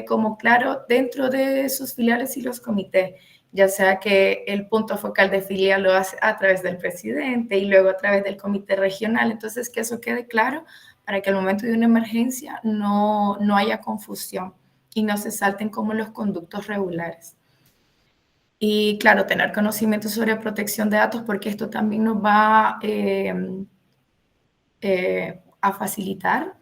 como claro dentro de sus filiales y los comités, ya sea que el punto focal de filial lo hace a través del presidente y luego a través del comité regional. Entonces, que eso quede claro para que al momento de una emergencia no haya confusión y no se salten como los conductos regulares. Y claro, tener conocimiento sobre protección de datos, porque esto también nos va a facilitar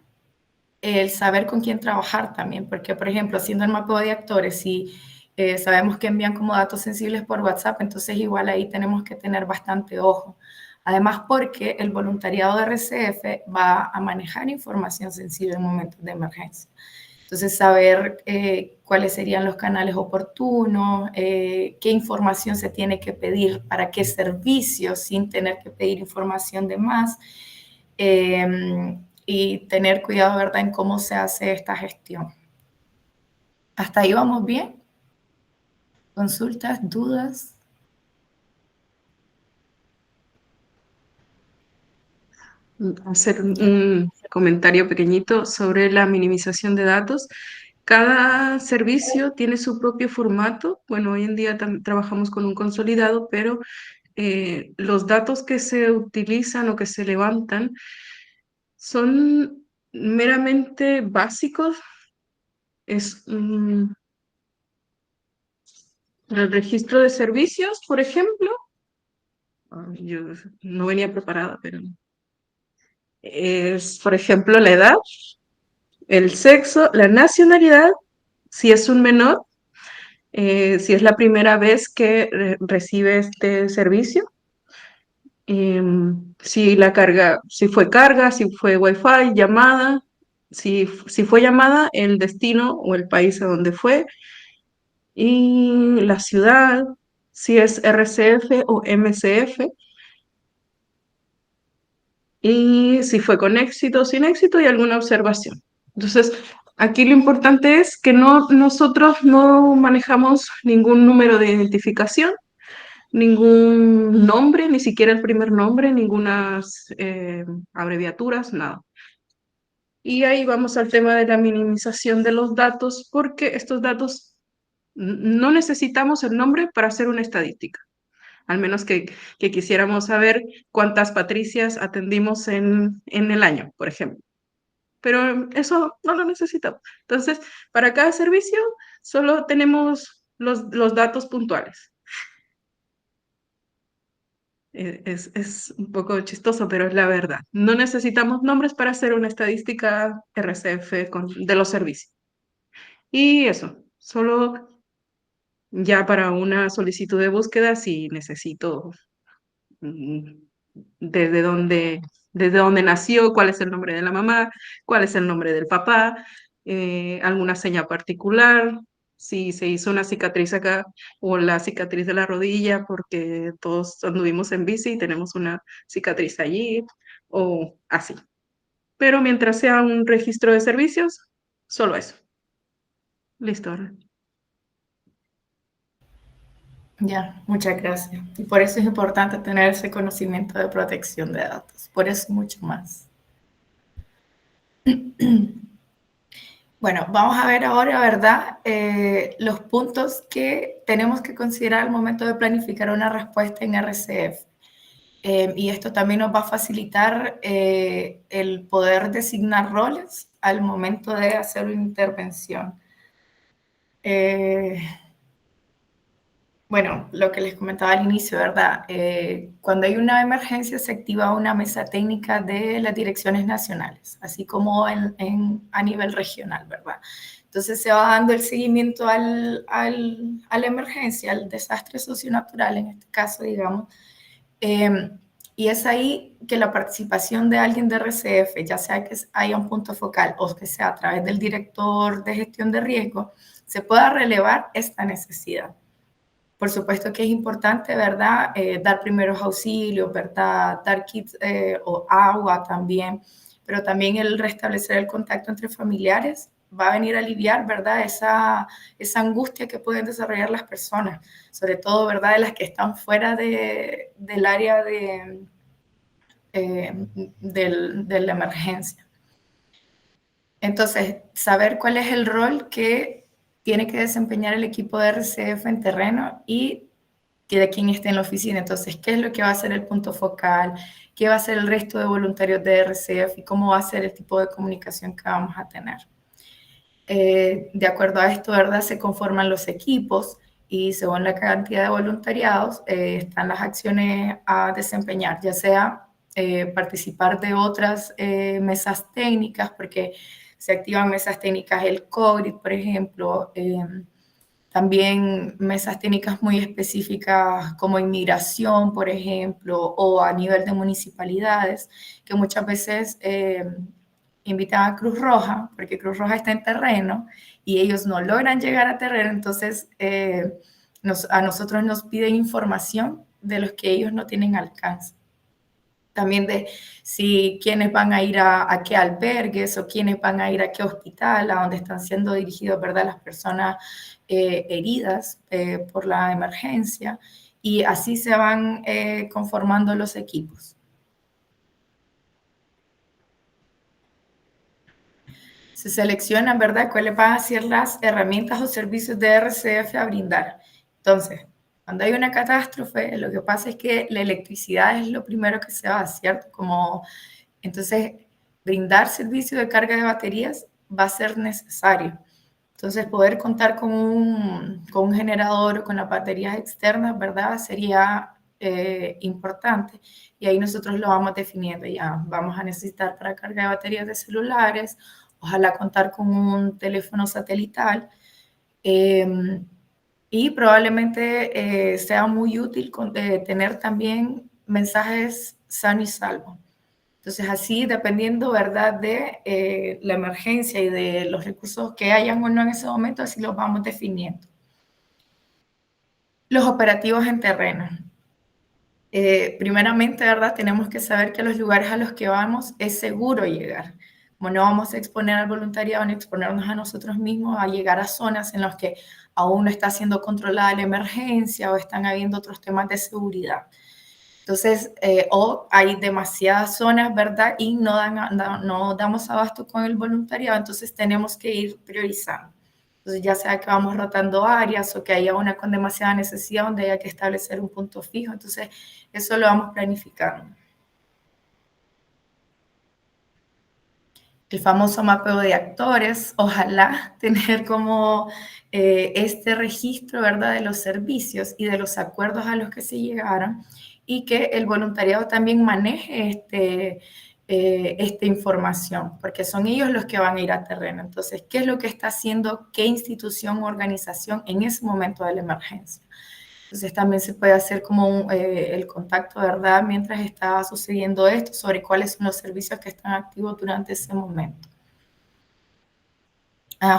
el saber con quién trabajar también, porque, por ejemplo, haciendo el mapeo de actores, si sabemos que envían como datos sensibles por WhatsApp, entonces igual ahí tenemos que tener bastante ojo. Además, porque el voluntariado de RCF va a manejar información sensible en momentos de emergencia. Entonces, saber cuáles serían los canales oportunos, qué información se tiene que pedir para qué servicios sin tener que pedir información de más. Y tener cuidado, ¿verdad?, en cómo se hace esta gestión. ¿Hasta ahí vamos bien? ¿Consultas, dudas?
Hacer un comentario pequeñito sobre la minimización de datos. Cada servicio tiene su propio formato. Bueno, hoy en día trabajamos con un consolidado, pero los datos que se utilizan o que se levantan son meramente básicos. Es el registro de servicios, por ejemplo. Yo no venía preparada, pero es, por ejemplo, la edad, el sexo, la nacionalidad, si es un menor, si es la primera vez que recibe este servicio, si fue carga, si fue wifi, llamada, si fue llamada, el destino o el país a donde fue, y la ciudad, si es RCF o MCF, y si fue con éxito o sin éxito y alguna observación. Entonces, aquí lo importante es que nosotros no manejamos ningún número de identificación, ningún nombre, ni siquiera el primer nombre, ninguna abreviaturas, nada. Y ahí vamos al tema de la minimización de los datos, porque estos datos no necesitamos el nombre para hacer una estadística, al menos que quisiéramos saber cuántas Patricias atendimos en el año, por ejemplo. Pero eso no lo necesitamos. Entonces, para cada servicio solo tenemos los datos puntuales. Es un poco chistoso, pero es la verdad. No necesitamos nombres para hacer una estadística RCF de los servicios. Y eso, solo ya para una solicitud de búsqueda, si necesito mm, desde dónde nació, cuál es el nombre de la mamá, cuál es el nombre del papá, alguna seña particular, si se hizo una cicatriz acá o la cicatriz de la rodilla porque todos anduvimos en bici y tenemos una cicatriz allí o así. Pero mientras sea un registro de servicios, solo eso. Listo.
Ya, muchas gracias. Y por eso es importante tener ese conocimiento de protección de datos. Por eso mucho más. Bueno, vamos a ver ahora, ¿verdad? Los puntos que tenemos que considerar al momento de planificar una respuesta en RCF. Y esto también nos va a facilitar el poder designar roles al momento de hacer una intervención. Bueno, lo que les comentaba al inicio, ¿verdad? Cuando hay una emergencia se activa una mesa técnica de las direcciones nacionales, así como a nivel regional, ¿verdad? Entonces se va dando el seguimiento a la emergencia, al desastre socionatural, en este caso, digamos. Y es ahí que la participación de alguien de RCF, ya sea que haya un punto focal o que sea a través del director de gestión de riesgo, se pueda relevar esta necesidad. Por supuesto que es importante, ¿verdad? Dar primeros auxilios, ¿verdad? Dar kits o agua también, pero también el restablecer el contacto entre familiares va a venir a aliviar, ¿verdad? Esa angustia que pueden desarrollar las personas, sobre todo, ¿verdad? De las que están fuera del área de la emergencia. Entonces, saber cuál es el rol que tiene que desempeñar el equipo de RCF en terreno y que de quién esté en la oficina. Entonces, ¿qué es lo que va a ser el punto focal? ¿Qué va a ser el resto de voluntarios de RCF? ¿Y cómo va a ser el tipo de comunicación que vamos a tener? De acuerdo a esto, ¿verdad? Se conforman los equipos y según la cantidad de voluntariados están las acciones a desempeñar, ya sea participar de otras mesas técnicas, porque se activan mesas técnicas, el COVID, por ejemplo, también mesas técnicas muy específicas como inmigración, por ejemplo, o a nivel de municipalidades, que muchas veces invitan a Cruz Roja, porque Cruz Roja está en terreno y ellos no logran llegar a terreno, entonces a nosotros nos piden información de los que ellos no tienen alcance. También de si quiénes van a ir a qué albergues o quiénes van a ir a qué hospital, a donde están siendo dirigidos, ¿verdad?, las personas heridas por la emergencia, y así se van conformando los equipos. Se seleccionan, ¿verdad?, cuáles van a ser las herramientas o servicios de RCF a brindar. Entonces, cuando hay una catástrofe, lo que pasa es que la electricidad es lo primero que se va, ¿cierto? Entonces, brindar servicio de carga de baterías va a ser necesario. Entonces, poder contar con un generador o con las baterías externas, ¿verdad?, sería importante. Y ahí nosotros lo vamos definiendo. Ya vamos a necesitar para carga de baterías de celulares, ojalá contar con un teléfono satelital. Y probablemente sea muy útil tener también mensajes sano y salvo. Entonces, así, dependiendo, ¿verdad?, de la emergencia y de los recursos que hayan o no en ese momento, así los vamos definiendo. Los operativos en terreno. Primeramente, ¿verdad?, tenemos que saber que a los lugares a los que vamos es seguro llegar. Como no vamos a exponer al voluntariado ni exponernos a nosotros mismos a llegar a zonas en las que aún no está siendo controlada la emergencia o están habiendo otros temas de seguridad. Entonces, o hay demasiadas zonas, ¿verdad? Y no damos abasto con el voluntariado, entonces tenemos que ir priorizando. Entonces, ya sea que vamos rotando áreas o que haya una con demasiada necesidad donde haya que establecer un punto fijo. Entonces, eso lo vamos planificando. El famoso mapeo de actores, ojalá tener como este registro, ¿verdad?, de los servicios y de los acuerdos a los que se llegaron, y que el voluntariado también maneje esta información, porque son ellos los que van a ir a terreno. Entonces, ¿qué es lo que está haciendo qué institución o organización en ese momento de la emergencia? Entonces, también se puede hacer como el contacto, ¿verdad?, mientras está sucediendo esto, sobre cuáles son los servicios que están activos durante ese momento.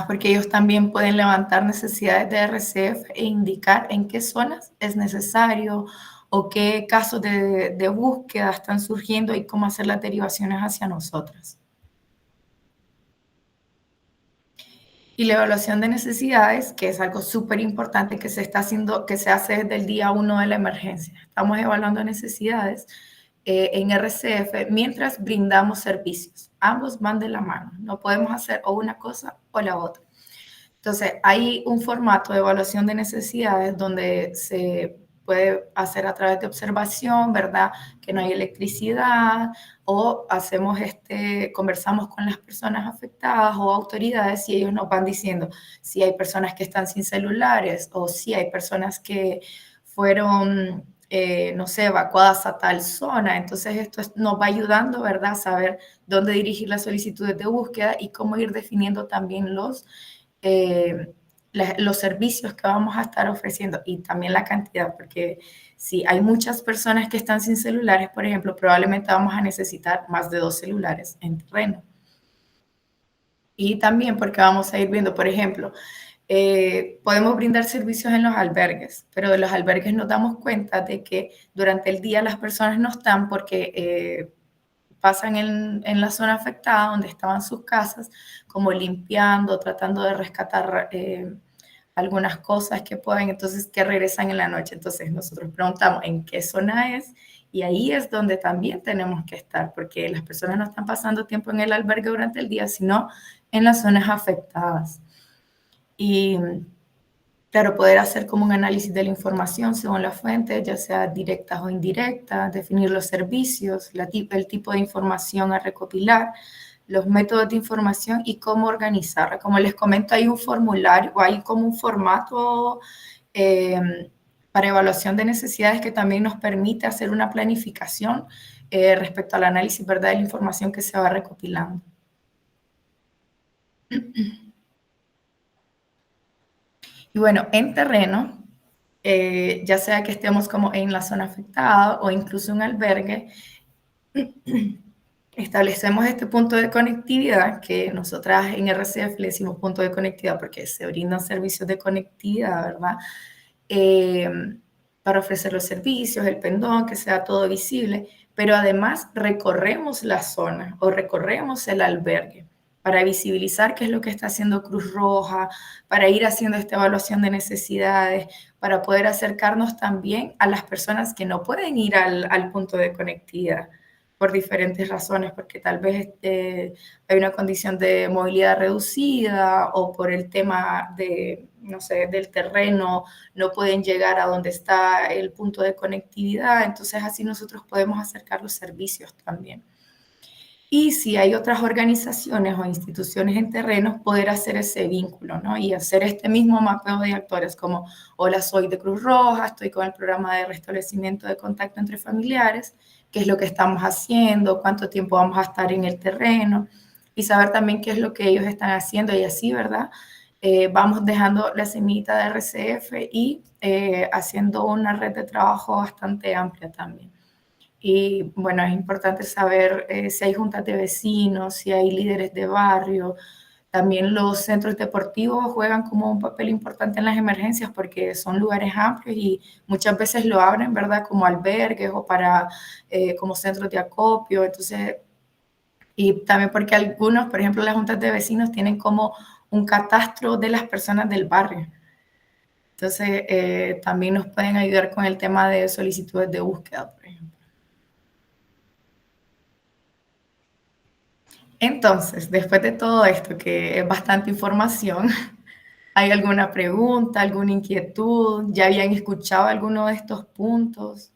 Porque ellos también pueden levantar necesidades de RCF e indicar en qué zonas es necesario o qué casos de búsqueda están surgiendo y cómo hacer las derivaciones hacia nosotras. Y la evaluación de necesidades, que es algo súper importante que se está haciendo, que se hace desde el día 1 de la emergencia. Estamos evaluando necesidades en RCF mientras brindamos servicios. Ambos van de la mano. No podemos hacer o una cosa o la otra. Entonces, hay un formato de evaluación de necesidades donde se puede hacer a través de observación, ¿verdad?, que no hay electricidad, o conversamos con las personas afectadas o autoridades y ellos nos van diciendo si hay personas que están sin celulares o si hay personas que fueron, no sé, evacuadas a tal zona. Entonces, esto nos va ayudando, ¿verdad?, a saber dónde dirigir las solicitudes de búsqueda y cómo ir definiendo también los servicios que vamos a estar ofreciendo y también la cantidad, porque si hay muchas personas que están sin celulares, por ejemplo, probablemente vamos a necesitar más de 2 celulares en terreno. Y también porque vamos a ir viendo, por ejemplo, podemos brindar servicios en los albergues, pero de los albergues nos damos cuenta de que durante el día las personas no están porque pasan en la zona afectada donde estaban sus casas, como limpiando, tratando de rescatar algunas cosas que pueden, entonces que regresan en la noche. Entonces nosotros preguntamos en qué zona es y ahí es donde también tenemos que estar, porque las personas no están pasando tiempo en el albergue durante el día, sino en las zonas afectadas. Y claro, poder hacer como un análisis de la información según la fuente, ya sea directas o indirectas, definir los servicios, el tipo de información a recopilar, los métodos de información y cómo organizarla. Como les comento, hay un formulario, o hay como un formato para evaluación de necesidades que también nos permite hacer una planificación respecto al análisis, ¿verdad?, de la información que se va recopilando. Y bueno, en terreno, ya sea que estemos como en la zona afectada o incluso en albergue, establecemos este punto de conectividad que nosotras en RCF le decimos punto de conectividad porque se brindan servicios de conectividad, ¿verdad? Para ofrecer los servicios, el pendón, que sea todo visible, pero además recorremos la zona o recorremos el albergue para visibilizar qué es lo que está haciendo Cruz Roja, para ir haciendo esta evaluación de necesidades, para poder acercarnos también a las personas que no pueden ir al punto de conectividad por diferentes razones, porque tal vez hay una condición de movilidad reducida o por el tema de, no sé, del terreno, no pueden llegar a donde está el punto de conectividad, entonces así nosotros podemos acercar los servicios también. Y si hay otras organizaciones o instituciones en terrenos, poder hacer ese vínculo, ¿no? Y hacer este mismo mapeo de actores como, hola, soy de Cruz Roja, estoy con el programa de restablecimiento de contacto entre familiares, qué es lo que estamos haciendo, cuánto tiempo vamos a estar en el terreno, y saber también qué es lo que ellos están haciendo, y así, ¿verdad? Vamos dejando la semillita de RCF y haciendo una red de trabajo bastante amplia también. Y bueno, es importante saber si hay juntas de vecinos, si hay líderes de barrio. También los centros deportivos juegan como un papel importante en las emergencias porque son lugares amplios y muchas veces lo abren, ¿verdad? Como albergues o para como centros de acopio. Entonces, y también porque algunos, por ejemplo, las juntas de vecinos tienen como un catastro de las personas del barrio. Entonces, también nos pueden ayudar con el tema de solicitudes de búsqueda, por ejemplo. Entonces, después de todo esto, que es bastante información, ¿hay alguna pregunta, alguna inquietud? ¿Ya habían escuchado alguno de estos puntos?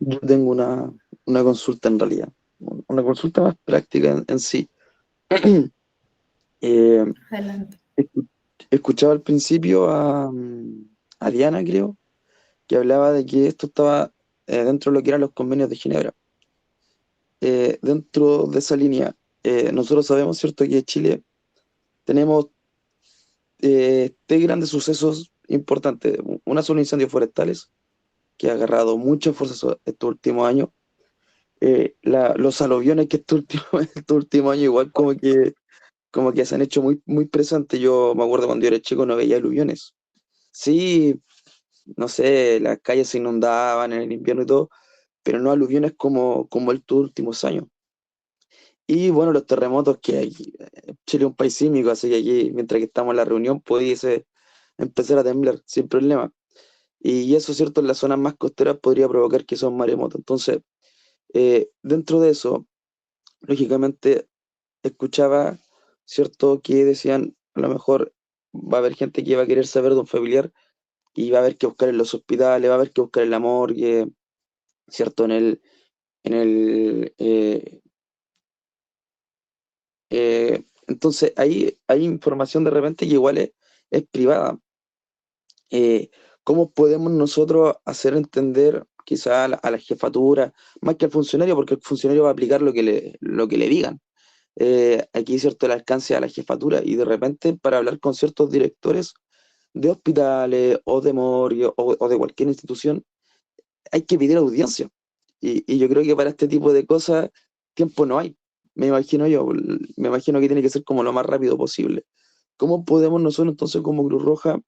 Yo tengo una consulta en realidad, una consulta más práctica en sí. Eh,
Adelante.
escu- Escuchaba al principio a Diana, creo, que hablaba de que esto estaba dentro de lo que eran los convenios de Ginebra. Dentro de esa línea, nosotros sabemos, ¿cierto?, que en Chile tenemos tres grandes sucesos importantes. Una son los incendios forestales, que ha agarrado mucha fuerza estos últimos años. Los aluviones que estos últimos años igual como que se han hecho muy, muy presentes. Yo me acuerdo cuando yo era chico no veía aluviones. Sí, no sé, las calles se inundaban en el invierno y todo, pero no aluviones como estos últimos años. Y bueno, los terremotos que hay. Chile es un país sísmico, así que aquí, mientras que estamos en la reunión, pudiese empezar a temblar sin problema. Y eso, cierto, en las zonas más costeras podría provocar que son maremotos. Entonces, dentro de eso, lógicamente, escuchaba, cierto, que decían, a lo mejor va a haber gente que va a querer saber de un familiar y va a haber que buscar en los hospitales, va a haber que buscar en la morgue, cierto, entonces ahí hay información de repente que igual es privada. Eh, ¿Cómo podemos nosotros hacer entender quizá a la jefatura, más que al funcionario, porque el funcionario va a aplicar lo que le digan? Aquí, cierto, el alcance a la jefatura y de repente para hablar con ciertos directores de hospitales o de morgue o de cualquier institución, hay que pedir audiencia. Y yo creo que para este tipo de cosas tiempo no hay. Me imagino yo, me imagino que tiene que ser como lo más rápido posible. ¿Cómo podemos nosotros entonces como Cruz Roja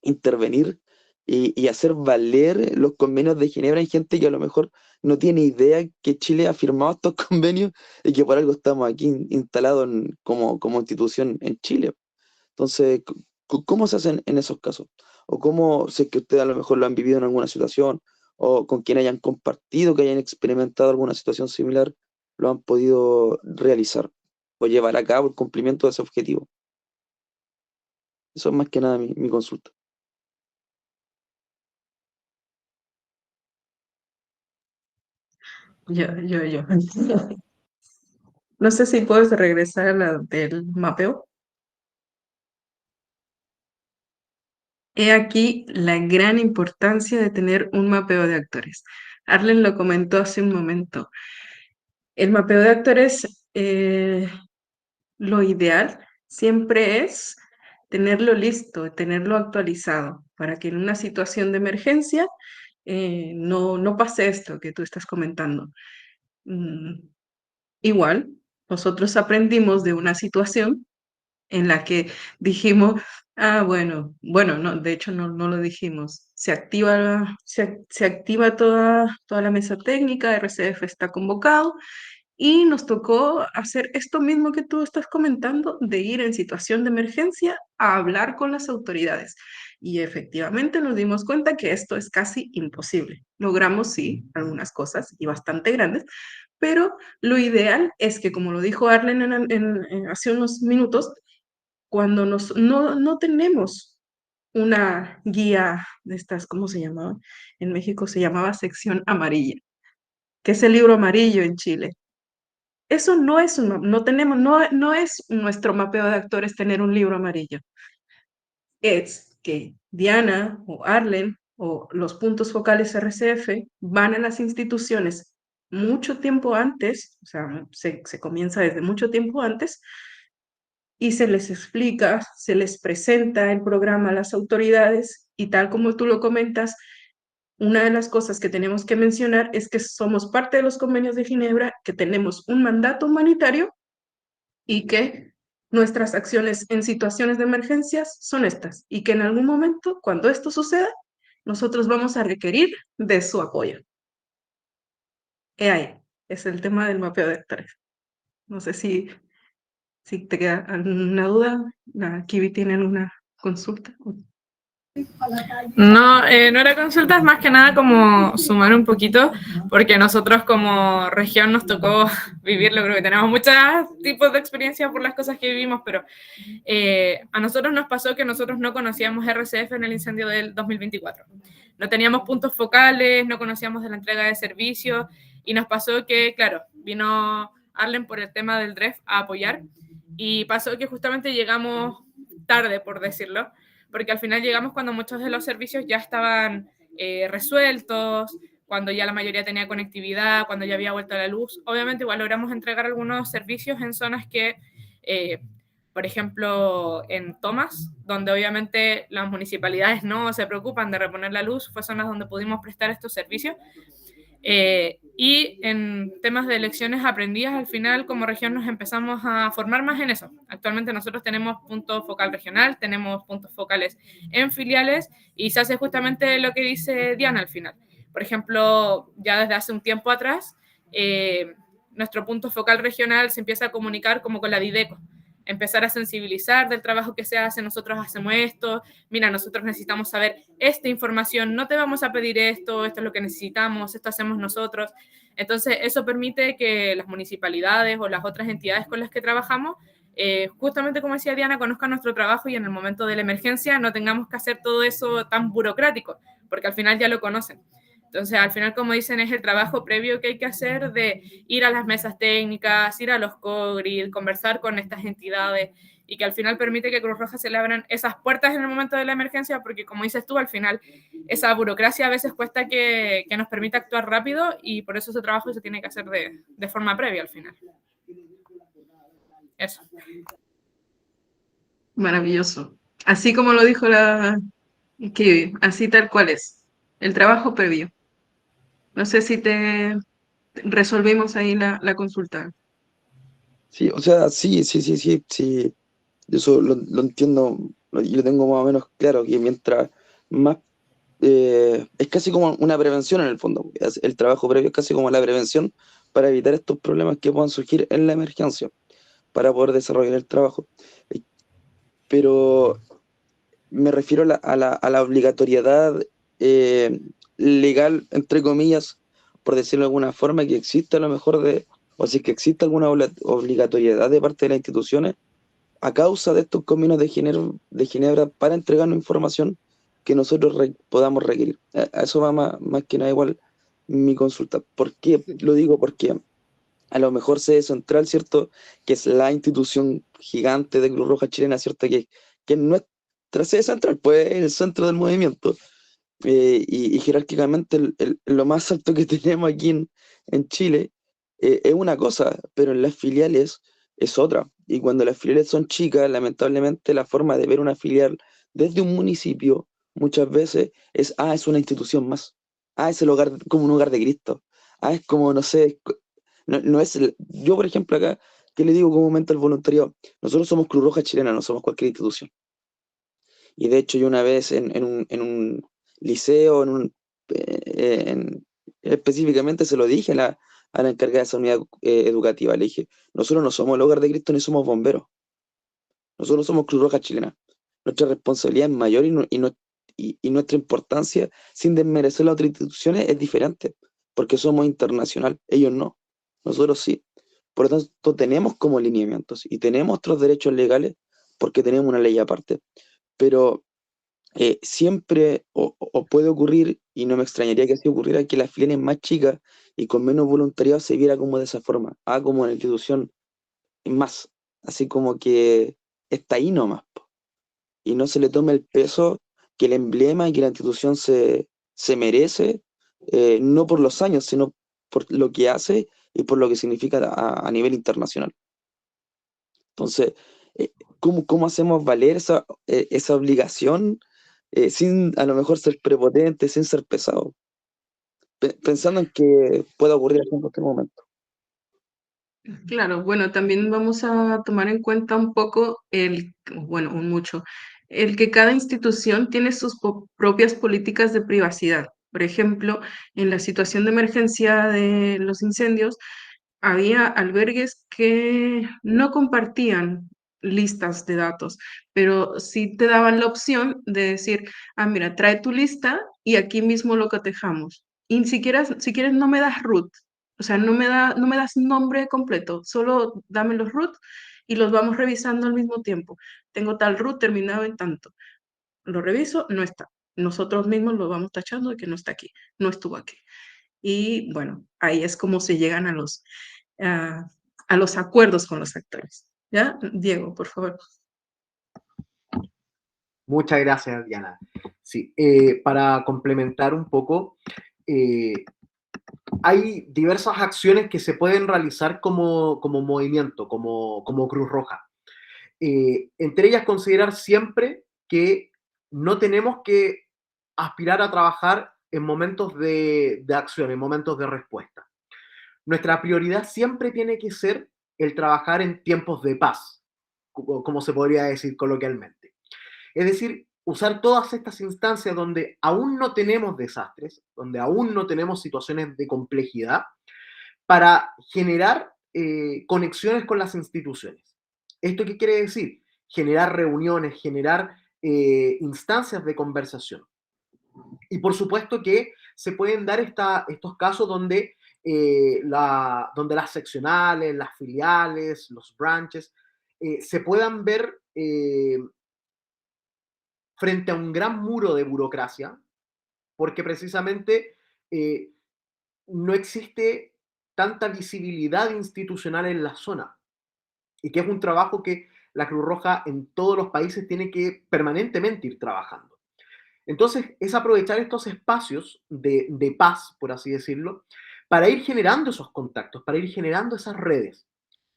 intervenir y hacer valer los convenios de Ginebra en gente que a lo mejor no tiene idea que Chile ha firmado estos convenios y que por algo estamos aquí instalados como institución en Chile? Entonces, ¿cómo se hacen en esos casos? O cómo, si es que ustedes a lo mejor lo han vivido en alguna situación, o con quien hayan compartido, que hayan experimentado alguna situación similar, lo han podido realizar o llevar a cabo el cumplimiento de ese objetivo. Eso es más que nada mi consulta.
Yo. No sé si puedes regresar a la del mapeo. He aquí la gran importancia de tener un mapeo de actores. Arlen lo comentó hace un momento. El mapeo de actores, lo ideal siempre es tenerlo listo, tenerlo actualizado, para que en una situación de emergencia no pase esto que tú estás comentando. Mm, Igual, nosotros aprendimos de una situación en la que dijimos, bueno, no, de hecho no lo dijimos, se activa toda la mesa técnica, RCF está convocado y nos tocó hacer esto mismo que tú estás comentando, de ir en situación de emergencia a hablar con las autoridades. Y efectivamente nos dimos cuenta que esto es casi imposible. Logramos, sí, algunas cosas y bastante grandes, pero lo ideal es que, como lo dijo Arlen hace unos minutos, cuando no tenemos una guía de estas, ¿cómo se llamaba? En México se llamaba sección amarilla, que es el libro amarillo en Chile. Eso no es no es nuestro mapeo de actores tener un libro amarillo. Es que Diana o Arlen o los puntos focales RCF van a las instituciones mucho tiempo antes, o sea, se comienza desde mucho tiempo antes, y se les explica, se les presenta el programa a las autoridades y tal como tú lo comentas, una de las cosas que tenemos que mencionar es que somos parte de los convenios de Ginebra, que tenemos un mandato humanitario y que nuestras acciones en situaciones de emergencias son estas y que en algún momento, cuando esto suceda, nosotros vamos a requerir de su apoyo. Ahí es el tema del mapeo de hectáreas. No sé si te queda alguna duda. La Kiwi tiene alguna consulta.
No, no era consulta, es más que nada como sumar un poquito, porque nosotros como región nos tocó vivirlo, creo que tenemos muchos tipos de experiencia por las cosas que vivimos, pero a nosotros nos pasó que nosotros no conocíamos RCF en el incendio del 2024. No teníamos puntos focales, no conocíamos de la entrega de servicios, y nos pasó que, claro, vino Arlen por el tema del DREF a apoyar, y pasó que justamente llegamos tarde, por decirlo, porque al final llegamos cuando muchos de los servicios ya estaban resueltos, cuando ya la mayoría tenía conectividad, cuando ya había vuelto a la luz. Obviamente igual logramos entregar algunos servicios en zonas que, por ejemplo, en Tomás, donde obviamente las municipalidades no se preocupan de reponer la luz, fue zonas donde pudimos prestar estos servicios. Y en temas de lecciones aprendidas, al final como región nos empezamos a formar más en eso. Actualmente nosotros tenemos punto focal regional, tenemos puntos focales en filiales y se hace justamente lo que dice Diana al final. Por ejemplo, ya desde hace un tiempo atrás, nuestro punto focal regional se empieza a comunicar como con la Dideco, empezar a sensibilizar del trabajo que se hace, nosotros hacemos esto, mira, nosotros necesitamos saber esta información, no te vamos a pedir esto, esto es lo que necesitamos, esto hacemos nosotros. Entonces, eso permite que las municipalidades o las otras entidades con las que trabajamos, justamente como decía Diana, conozcan nuestro trabajo y en el momento de la emergencia no tengamos que hacer todo eso tan burocrático, porque al final ya lo conocen. Entonces, al final, como dicen, es el trabajo previo que hay que hacer de ir a las mesas técnicas, ir a los COGRID, conversar con estas entidades y que al final permite que Cruz Roja se le abran esas puertas en el momento de la emergencia, porque como dices tú, al final esa burocracia a veces cuesta que nos permita actuar rápido y por eso ese trabajo se tiene que hacer de forma previa al final. Eso.
Maravilloso. Así como lo dijo la Kiwi, así tal cual es. El trabajo previo. No sé si te resolvimos ahí la consulta.
Sí, o sea, sí. Yo eso lo entiendo y lo tengo más o menos claro, que mientras más... es casi como una prevención en el fondo. El trabajo previo es casi como la prevención para evitar estos problemas que puedan surgir en la emergencia, para poder desarrollar el trabajo. Pero me refiero a la obligatoriedad legal, entre comillas, por decirlo de alguna forma, que existe a lo mejor o si es que existe alguna obligatoriedad de parte de las instituciones a causa de estos convenios de Ginebra para entregarnos información que nosotros podamos requerir. A eso va más que nada igual mi consulta. ¿Por qué lo digo? Porque a lo mejor sede central, ¿cierto? Que es la institución gigante de Cruz Roja Chilena, ¿cierto? Que es nuestra sede central, pues el centro del movimiento. Y jerárquicamente lo más alto que tenemos aquí en Chile es una cosa, pero en las filiales es otra. Y cuando las filiales son chicas, lamentablemente la forma de ver una filial desde un municipio muchas veces es una institución más. Es el hogar, como un hogar de Cristo. Es como, no sé, no es yo por ejemplo acá, ¿qué le digo comúnmente al voluntariado? Nosotros somos Cruz Roja Chilena, no somos cualquier institución. Y de hecho yo una vez en un liceo, específicamente se lo dije a la encargada de esa unidad educativa, le dije, nosotros no somos el hogar de Cristo ni somos bomberos, nosotros somos Cruz Roja Chilena. Nuestra responsabilidad es mayor y nuestra importancia, sin desmerecer las otras instituciones, es diferente, porque somos internacional, ellos no, nosotros sí. Por lo tanto, tenemos como lineamientos y tenemos otros derechos legales porque tenemos una ley aparte. Pero siempre o puede ocurrir, y no me extrañaría que así ocurriera, que las filiales más chicas y con menos voluntariado se viera como de esa forma, como una institución más, así como que está ahí nomás, po. Y no se le tome el peso que el emblema y que la institución se merece, no por los años, sino por lo que hace y por lo que significa a nivel internacional. Entonces, cómo hacemos valer esa obligación sin a lo mejor ser prepotente, sin ser pesado, pensando en que pueda ocurrir en cualquier momento.
Claro, bueno, también vamos a tomar en cuenta un poco bueno, mucho, el que cada institución tiene sus propias políticas de privacidad. Por ejemplo, en la situación de emergencia de los incendios, había albergues que no compartían listas de datos, pero sí te daban la opción de decir, mira, trae tu lista y aquí mismo lo cotejamos. Y si quieres, no me das root, o sea, no me das nombre completo, solo dame los root y los vamos revisando al mismo tiempo. Tengo tal root terminado en tanto. Lo reviso, no está. Nosotros mismos lo vamos tachando de que no está aquí, no estuvo aquí. Y bueno, ahí es como se llegan a los acuerdos con los actores. ¿Ya? Diego, por favor.
Muchas gracias, Diana. Sí, para complementar un poco, hay diversas acciones que se pueden realizar como movimiento, como Cruz Roja. Entre ellas, considerar siempre que no tenemos que aspirar a trabajar en momentos de acción, en momentos de respuesta. Nuestra prioridad siempre tiene que ser el trabajar en tiempos de paz, como se podría decir coloquialmente. Es decir, usar todas estas instancias donde aún no tenemos desastres, donde aún no tenemos situaciones de complejidad, para generar conexiones con las instituciones. ¿Esto qué quiere decir? Generar reuniones, generar instancias de conversación. Y por supuesto que se pueden dar estos casos donde, donde las seccionales, las filiales, los branches, se puedan ver frente a un gran muro de burocracia, porque precisamente no existe tanta visibilidad institucional en la zona, y que es un trabajo que la Cruz Roja en todos los países tiene que permanentemente ir trabajando. Entonces, es aprovechar estos espacios de paz, por así decirlo, para ir generando esos contactos, para ir generando esas redes,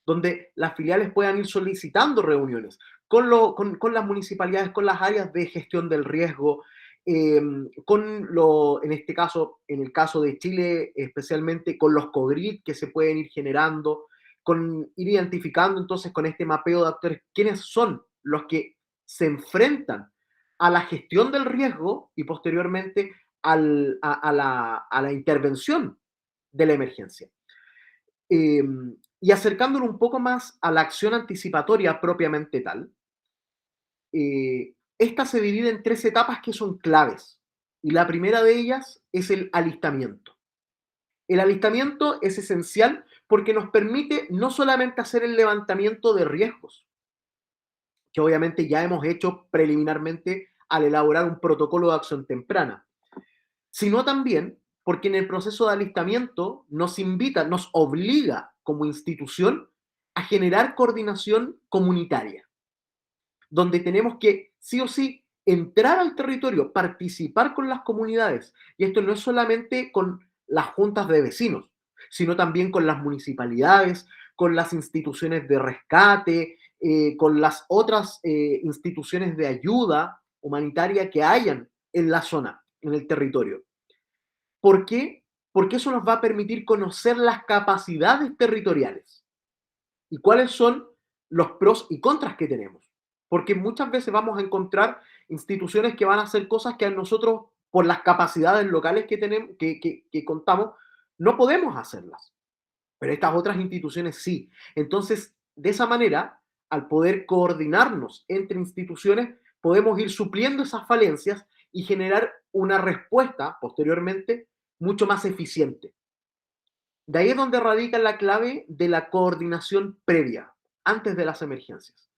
donde las filiales puedan ir solicitando reuniones con las municipalidades, con las áreas de gestión del riesgo, en este caso, en el caso de Chile, especialmente con los COGRID que se pueden ir generando, con ir identificando entonces con este mapeo de actores quiénes son los que se enfrentan a la gestión del riesgo y posteriormente a la intervención de la emergencia. Y acercándolo un poco más a la acción anticipatoria propiamente tal, esta se divide en 3 etapas que son claves. Y la primera de ellas es el alistamiento. El alistamiento es esencial porque nos permite no solamente hacer el levantamiento de riesgos, que obviamente ya hemos hecho preliminarmente al elaborar un protocolo de acción temprana, sino también porque en el proceso de alistamiento nos invita, nos obliga como institución a generar coordinación comunitaria, donde tenemos que sí o sí entrar al territorio, participar con las comunidades, y esto no es solamente con las juntas de vecinos, sino también con las municipalidades, con las instituciones de rescate, con las otras instituciones de ayuda humanitaria que hayan en la zona, en el territorio. ¿Por qué? Porque eso nos va a permitir conocer las capacidades territoriales y cuáles son los pros y contras que tenemos. Porque muchas veces vamos a encontrar instituciones que van a hacer cosas que a nosotros, por las capacidades locales que tenemos, que contamos, no podemos hacerlas. Pero estas otras instituciones sí. Entonces, de esa manera, al poder coordinarnos entre instituciones, podemos ir supliendo esas falencias y generar una respuesta posteriormente mucho más eficiente. De ahí es donde radica la clave de la coordinación previa, antes de las emergencias.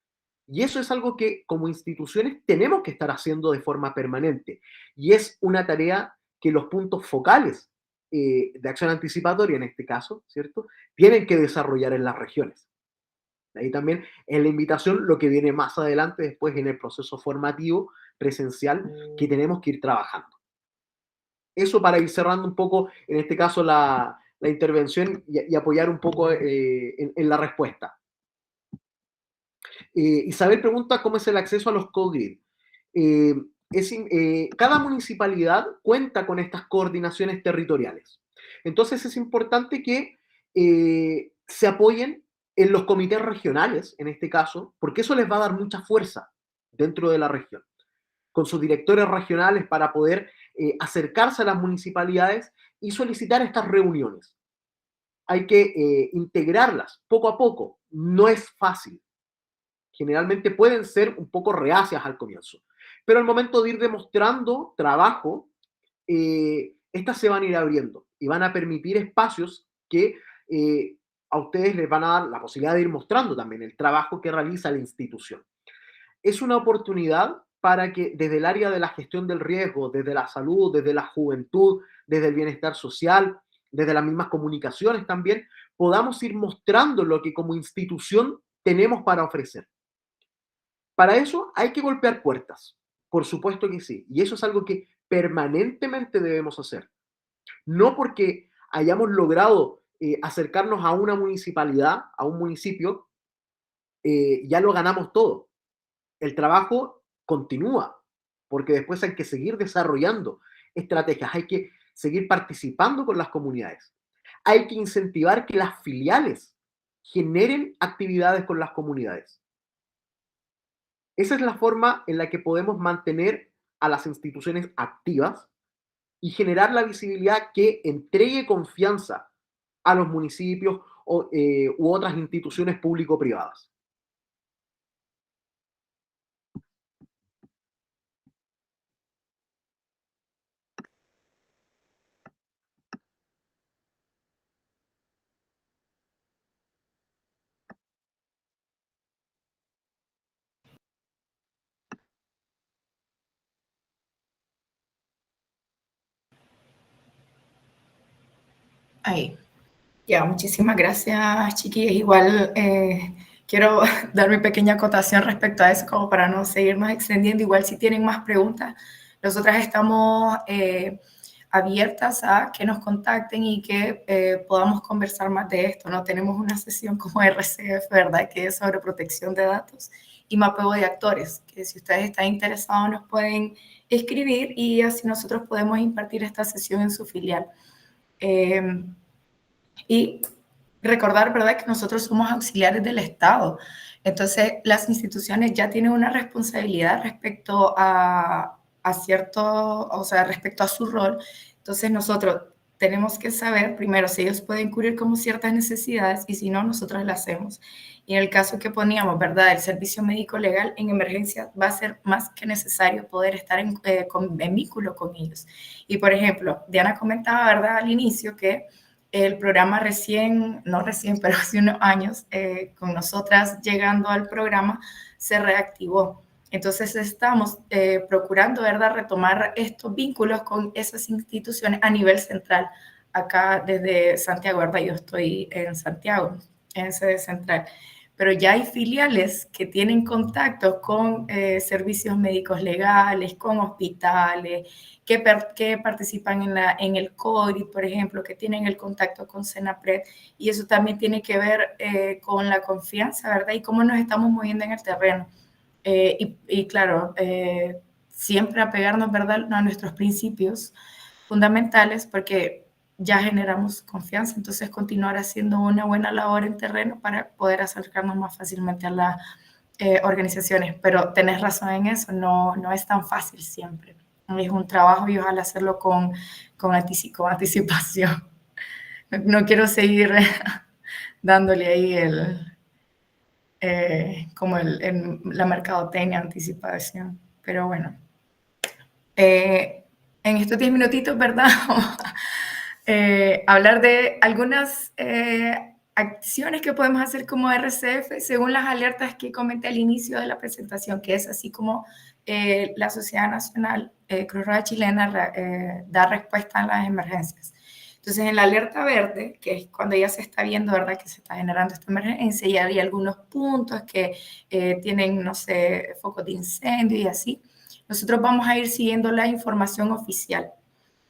Y eso es algo que como instituciones tenemos que estar haciendo de forma permanente. Y es una tarea que los puntos focales de acción anticipatoria, en este caso, ¿cierto?, tienen que desarrollar en las regiones. De ahí también es la invitación lo que viene más adelante después en el proceso formativo presencial que tenemos que ir trabajando. Eso para ir cerrando un poco, en este caso, la intervención y apoyar un poco en la respuesta. Isabel pregunta cómo es el acceso a los co-grid. Cada municipalidad cuenta con estas coordinaciones territoriales. Entonces es importante que se apoyen en los comités regionales, en este caso, porque eso les va a dar mucha fuerza dentro de la región, con sus directores regionales para poder acercarse a las municipalidades y solicitar estas reuniones. Hay que integrarlas poco a poco. No es fácil. Generalmente pueden ser un poco reacias al comienzo, pero al momento de ir demostrando trabajo, estas se van a ir abriendo y van a permitir espacios que a ustedes les van a dar la posibilidad de ir mostrando también el trabajo que realiza la institución. Es una oportunidad para que desde el área de la gestión del riesgo, desde la salud, desde la juventud, desde el bienestar social, desde las mismas comunicaciones también, podamos ir mostrando lo que como institución tenemos para ofrecer. Para eso hay que golpear puertas, por supuesto que sí, y eso es algo que permanentemente debemos hacer. No porque hayamos logrado acercarnos a una municipalidad, a un municipio, ya lo ganamos todo. El trabajo continúa, porque después hay que seguir desarrollando estrategias, hay que seguir participando con las comunidades. Hay que incentivar que las filiales generen actividades con las comunidades. Esa es la forma en la que podemos mantener a las instituciones activas y generar la visibilidad que entregue confianza a los municipios u otras instituciones público-privadas.
Ahí. Ya, muchísimas gracias, chiquillos. Igual quiero dar mi pequeña acotación respecto a eso, como para no seguirnos extendiendo. Igual si tienen más preguntas, nosotras estamos abiertas a que nos contacten y que podamos conversar más de esto, ¿no? Tenemos una sesión como RCF, ¿verdad?, que es sobre protección de datos y mapeo de actores, que si ustedes están interesados nos pueden escribir y así nosotros podemos impartir esta sesión en su filial. Y recordar, ¿verdad?, que nosotros somos auxiliares del Estado. Entonces, las instituciones ya tienen una responsabilidad respecto a respecto a su rol. Entonces, nosotros tenemos que saber, primero, si ellos pueden cubrir como ciertas necesidades y si no, nosotros las hacemos. Y en el caso que poníamos, ¿verdad?, el servicio médico legal en emergencia va a ser más que necesario poder estar en vínculo con ellos. Y, por ejemplo, Diana comentaba, ¿verdad?, al inicio que el programa pero hace unos años, con nosotras llegando al programa, se reactivó. Entonces estamos procurando, ¿verdad?, retomar estos vínculos con esas instituciones a nivel central. Acá desde Santiago, ¿verdad? Yo estoy en Santiago, en sede central. Pero ya hay filiales que tienen contactos con servicios médicos legales, con hospitales, que participan en el CODI, por ejemplo, que tienen el contacto con Senapred, y eso también tiene que ver con la confianza, ¿verdad? Y cómo nos estamos moviendo en el terreno. Y claro, siempre apegarnos, ¿verdad?, a nuestros principios fundamentales, porque ya generamos confianza, entonces continuar haciendo una buena labor en terreno para poder acercarnos más fácilmente a las organizaciones. Pero tenés razón en eso, no es tan fácil siempre. Es un trabajo y ojalá hacerlo con anticipación. No quiero seguir dándole ahí la mercadotecnia, anticipación, pero bueno. En estos 10 minutitos, ¿verdad? Hablar de algunas acciones que podemos hacer como RCF según las alertas que comenté al inicio de la presentación, que es así como la Sociedad Nacional Cruz Roja Chilena da respuesta a las emergencias. Entonces, en la alerta verde, que es cuando ya se está viendo, ¿verdad?, que se está generando esta emergencia y hay algunos puntos que tienen, no focos de incendio y así, nosotros vamos a ir siguiendo la información oficial.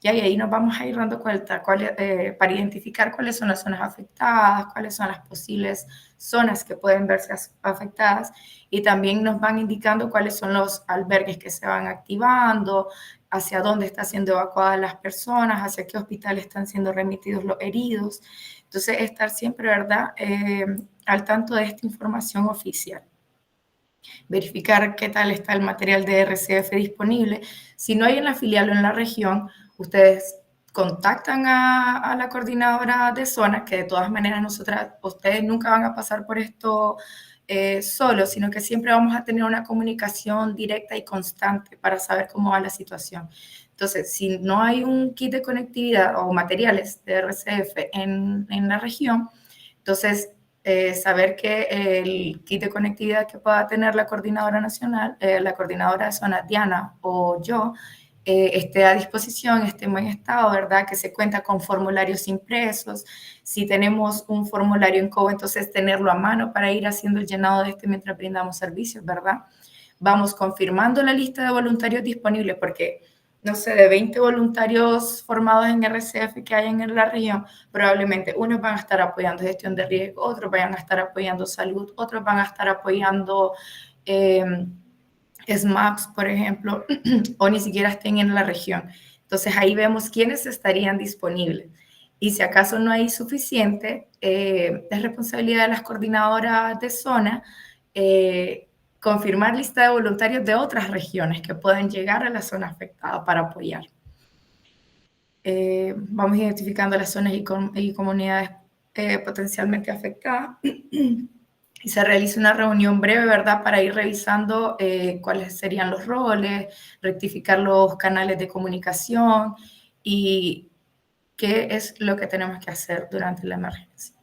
Y ahí nos vamos a ir dando cuenta para identificar cuáles son las zonas afectadas, cuáles son las posibles zonas que pueden verse afectadas, y también nos van indicando cuáles son los albergues que se van activando, hacia dónde están siendo evacuadas las personas, hacia qué hospitales están siendo remitidos los heridos. Entonces, estar siempre, ¿verdad?, al tanto de esta información oficial. Verificar qué tal está el material de RCF disponible. Si no hay en la filial o en la región, ustedes contactan a la coordinadora de zona, que de todas maneras ustedes nunca van a pasar por esto solos, sino que siempre vamos a tener una comunicación directa y constante para saber cómo va la situación. Entonces, si no hay un kit de conectividad o materiales de RCF en la región, entonces saber que el kit de conectividad que pueda tener la coordinadora nacional, la coordinadora de zona, Diana o yo, esté a disposición, esté en buen estado, ¿verdad? Que se cuenta con formularios impresos. Si tenemos un formulario en COBO, entonces tenerlo a mano para ir haciendo el llenado de este mientras brindamos servicios, ¿verdad? Vamos confirmando la lista de voluntarios disponibles, porque, no sé, de 20 voluntarios formados en RCF que hay en la región, probablemente unos van a estar apoyando gestión de riesgo, otros van a estar apoyando salud, otros van a estar apoyando SMAPs, por ejemplo, o ni siquiera estén en la región. Entonces ahí vemos quiénes estarían disponibles. Y si acaso no hay suficiente, es responsabilidad de las coordinadoras de zona confirmar lista de voluntarios de otras regiones que pueden llegar a la zona afectada para apoyar. Vamos identificando las zonas y comunidades potencialmente afectadas. Y se realiza una reunión breve, ¿verdad?, para ir revisando cuáles serían los roles, rectificar los canales de comunicación y qué es lo que tenemos que hacer durante la emergencia.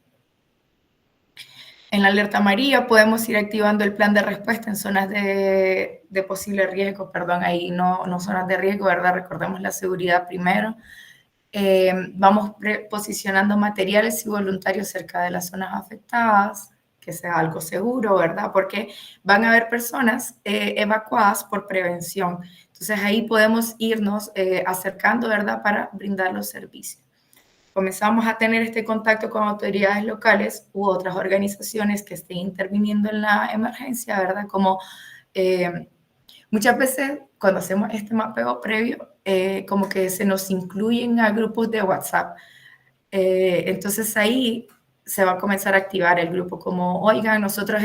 En la alerta amarilla podemos ir activando el plan de respuesta en zonas de posible riesgo, ahí no zonas de riesgo, ¿verdad? Recordemos la seguridad primero. Vamos posicionando materiales y voluntarios cerca de las zonas afectadas, que sea algo seguro, ¿verdad? Porque van a haber personas evacuadas por prevención. Entonces ahí podemos irnos acercando, ¿verdad?, para brindar los servicios. Comenzamos a tener este contacto con autoridades locales u otras organizaciones que estén interviniendo en la emergencia, ¿verdad? Como muchas veces cuando hacemos este mapeo previo, como que se nos incluyen a grupos de WhatsApp. Entonces ahí se va a comenzar a activar el grupo como, oigan, nosotros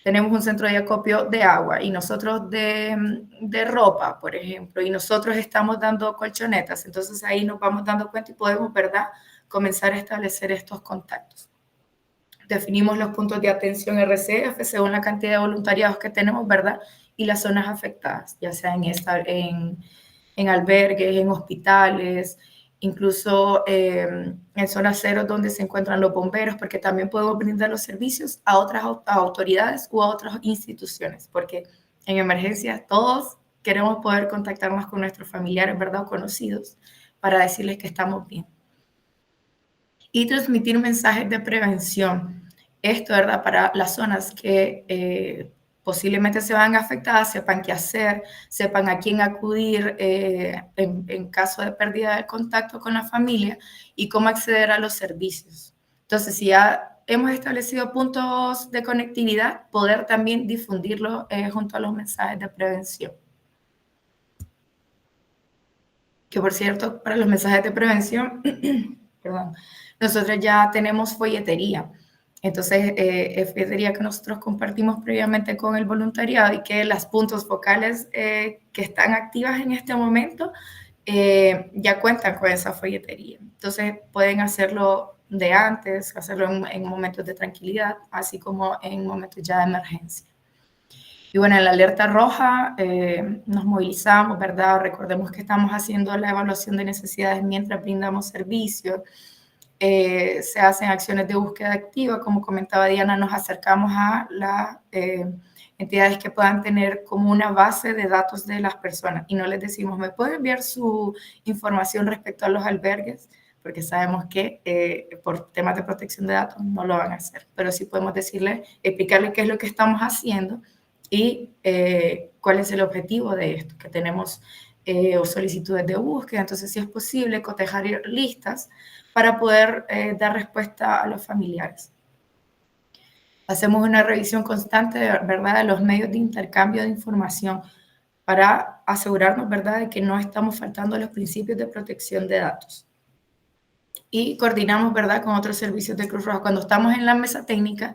tenemos un centro de acopio de agua y nosotros de ropa, por ejemplo, y nosotros estamos dando colchonetas. Entonces ahí nos vamos dando cuenta y podemos, ¿verdad?, comenzar a establecer estos contactos. Definimos los puntos de atención RCF según la cantidad de voluntariados que tenemos, ¿verdad?, y las zonas afectadas, ya sea en albergues, en hospitales, incluso en zonas cero donde se encuentran los bomberos, porque también podemos brindar los servicios a otras autoridades u a otras instituciones, porque en emergencias todos queremos poder contactarnos con nuestros familiares, ¿verdad?, o conocidos, para decirles que estamos bien. Y transmitir mensajes de prevención. Esto, ¿verdad?, para las zonas que posiblemente se van afectadas, sepan qué hacer, sepan a quién acudir en caso de pérdida de contacto con la familia y cómo acceder a los servicios. Entonces, si ya hemos establecido puntos de conectividad, poder también difundirlo junto a los mensajes de prevención. Que, por cierto, para los mensajes de prevención, perdón, nosotros ya tenemos folletería. Entonces, es folletería que nosotros compartimos previamente con el voluntariado y que las puntos focales que están activas en este momento ya cuentan con esa folletería. Entonces, pueden hacerlo de antes, hacerlo en momentos de tranquilidad, así como en momentos ya de emergencia. Y bueno, en la alerta roja nos movilizamos, ¿verdad? Recordemos que estamos haciendo la evaluación de necesidades mientras brindamos servicios. Se hacen acciones de búsqueda activa, como comentaba Diana, nos acercamos a las entidades que puedan tener como una base de datos de las personas y no les decimos, ¿me puede enviar su información respecto a los albergues? Porque sabemos que por temas de protección de datos no lo van a hacer, pero sí podemos explicarles qué es lo que estamos haciendo y cuál es el objetivo de esto, que tenemos o solicitudes de búsqueda. Entonces, si es posible, cotejar listas para poder dar respuesta a los familiares. Hacemos una revisión constante, ¿verdad?, de los medios de intercambio de información para asegurarnos, ¿verdad?, de que no estamos faltando a los principios de protección de datos. Y coordinamos, ¿verdad?, con otros servicios de Cruz Roja. Cuando estamos en la mesa técnica,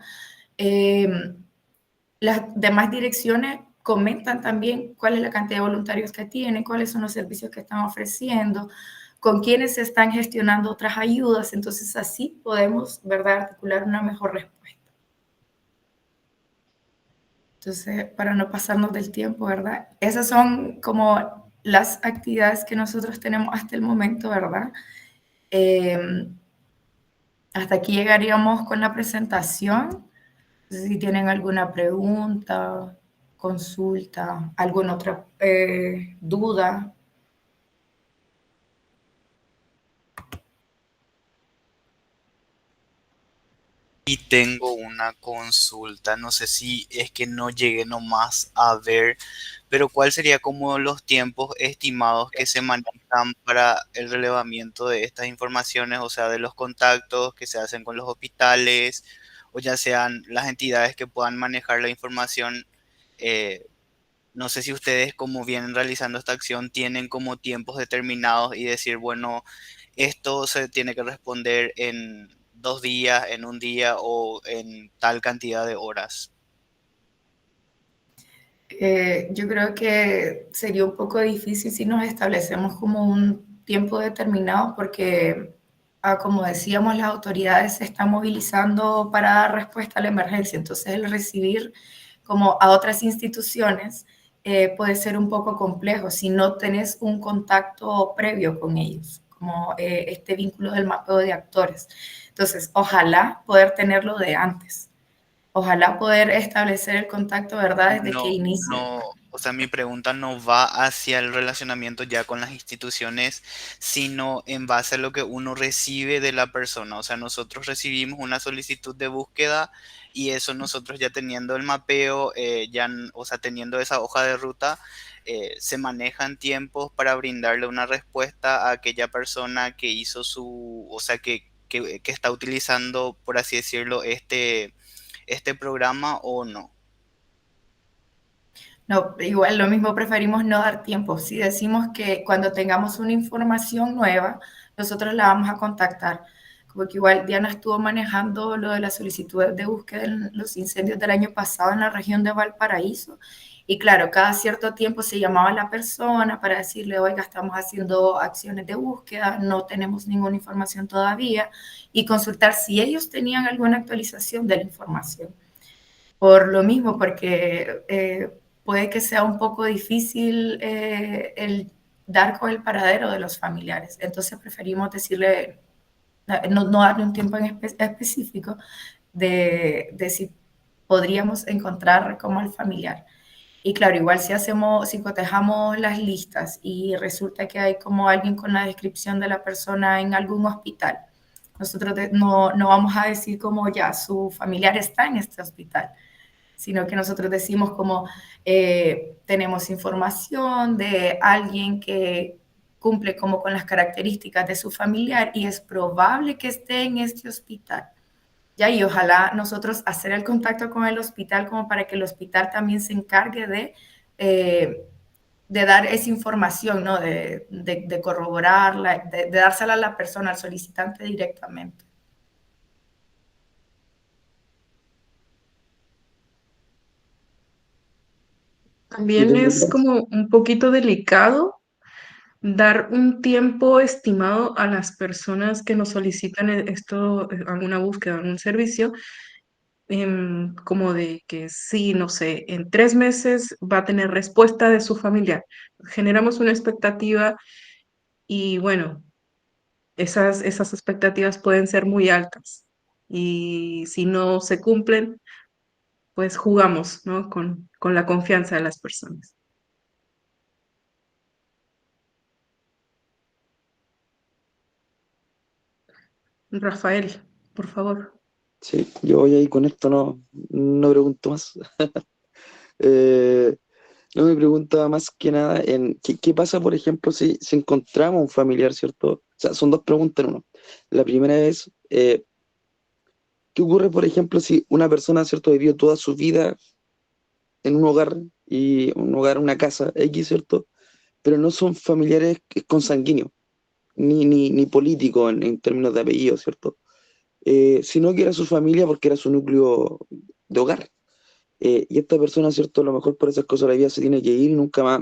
las demás direcciones comentan también cuál es la cantidad de voluntarios que tienen, cuáles son los servicios que están ofreciendo, con quiénes se están gestionando otras ayudas. Entonces, así podemos, ¿verdad?, articular una mejor respuesta. Entonces, para no pasarnos del tiempo, ¿verdad? Esas son como las actividades que nosotros tenemos hasta el momento, ¿verdad? Hasta aquí llegaríamos con la presentación. No sé si tienen alguna pregunta, consulta, alguna otra duda.
Y tengo una consulta, no sé si es que no llegué nomás a ver, pero ¿cuál sería como los tiempos estimados que se manejan para el relevamiento de estas informaciones, o sea, de los contactos que se hacen con los hospitales, o ya sean las entidades que puedan manejar la información? eh, no sé si ustedes, como vienen realizando esta acción, tienen como tiempos determinados y decir, bueno, esto se tiene que responder en 2 días, en un día o en tal cantidad de horas.
Yo creo que sería un poco difícil si nos establecemos como un tiempo determinado porque, como decíamos, las autoridades se están movilizando para dar respuesta a la emergencia. Entonces, el recibir como a otras instituciones puede ser un poco complejo si no tenés un contacto previo con ellos, como este vínculo del mapeo de actores. Entonces, ojalá poder tenerlo de antes. Ojalá poder establecer el contacto, ¿verdad?, desde que
No,
inicie.
no, o sea, mi pregunta no va hacia el relacionamiento ya con las instituciones, sino en base a lo que uno recibe de la persona. O sea, nosotros recibimos una solicitud de búsqueda y eso nosotros ya teniendo el mapeo, o sea, teniendo esa hoja de ruta, se manejan tiempos para brindarle una respuesta a aquella persona que hizo o sea, que está utilizando, por así decirlo, este programa o no.
No, igual lo mismo preferimos no dar tiempo. Si decimos que cuando tengamos una información nueva, nosotros la vamos a contactar. Como que igual Diana estuvo manejando lo de las solicitudes de búsqueda en los incendios del año pasado en la región de Valparaíso. Y claro, cada cierto tiempo se llamaba a la persona para decirle, oiga, estamos haciendo acciones de búsqueda, no tenemos ninguna información todavía, y consultar si ellos tenían alguna actualización de la información. Por lo mismo, porque puede que sea un poco difícil el dar con el paradero de los familiares. Entonces preferimos decirle, no darle un tiempo en específico de si podríamos encontrar como al familiar. Y claro, igual si cotejamos las listas y resulta que hay como alguien con la descripción de la persona en algún hospital, nosotros no vamos a decir como ya su familiar está en este hospital, sino que nosotros decimos como tenemos información de alguien que cumple como con las características de su familiar y es probable que esté en este hospital. Ya, y ojalá nosotros hacer el contacto con el hospital como para que el hospital también se encargue de dar esa información, ¿no? De corroborarla, de dársela a la persona, al solicitante directamente.
Yo
También
tengo
es como un poquito delicado dar un tiempo estimado a las personas que nos solicitan esto, alguna búsqueda, algún servicio, como de que sí, no sé, en 3 meses va a tener respuesta de su familiar. Generamos una expectativa y bueno, esas expectativas pueden ser muy altas. Y si no se cumplen, pues jugamos, ¿no? Con la confianza de las personas. Rafael, por favor.
Sí, yo voy ahí con esto, no pregunto más. Eh, No, me preguntaba más que nada en qué pasa, por ejemplo, si encontramos un familiar, ¿cierto? O sea, son dos preguntas en uno. La primera es, ¿qué ocurre, por ejemplo, si una persona, ¿cierto?, vivió toda su vida en un hogar, una casa X, ¿cierto? Pero no son familiares consanguíneos, ni políticos en términos de apellido, ¿cierto? Sino que era su familia porque era su núcleo de hogar. Y esta persona, ¿cierto? A lo mejor por esas cosas de la vida se tiene que ir y nunca más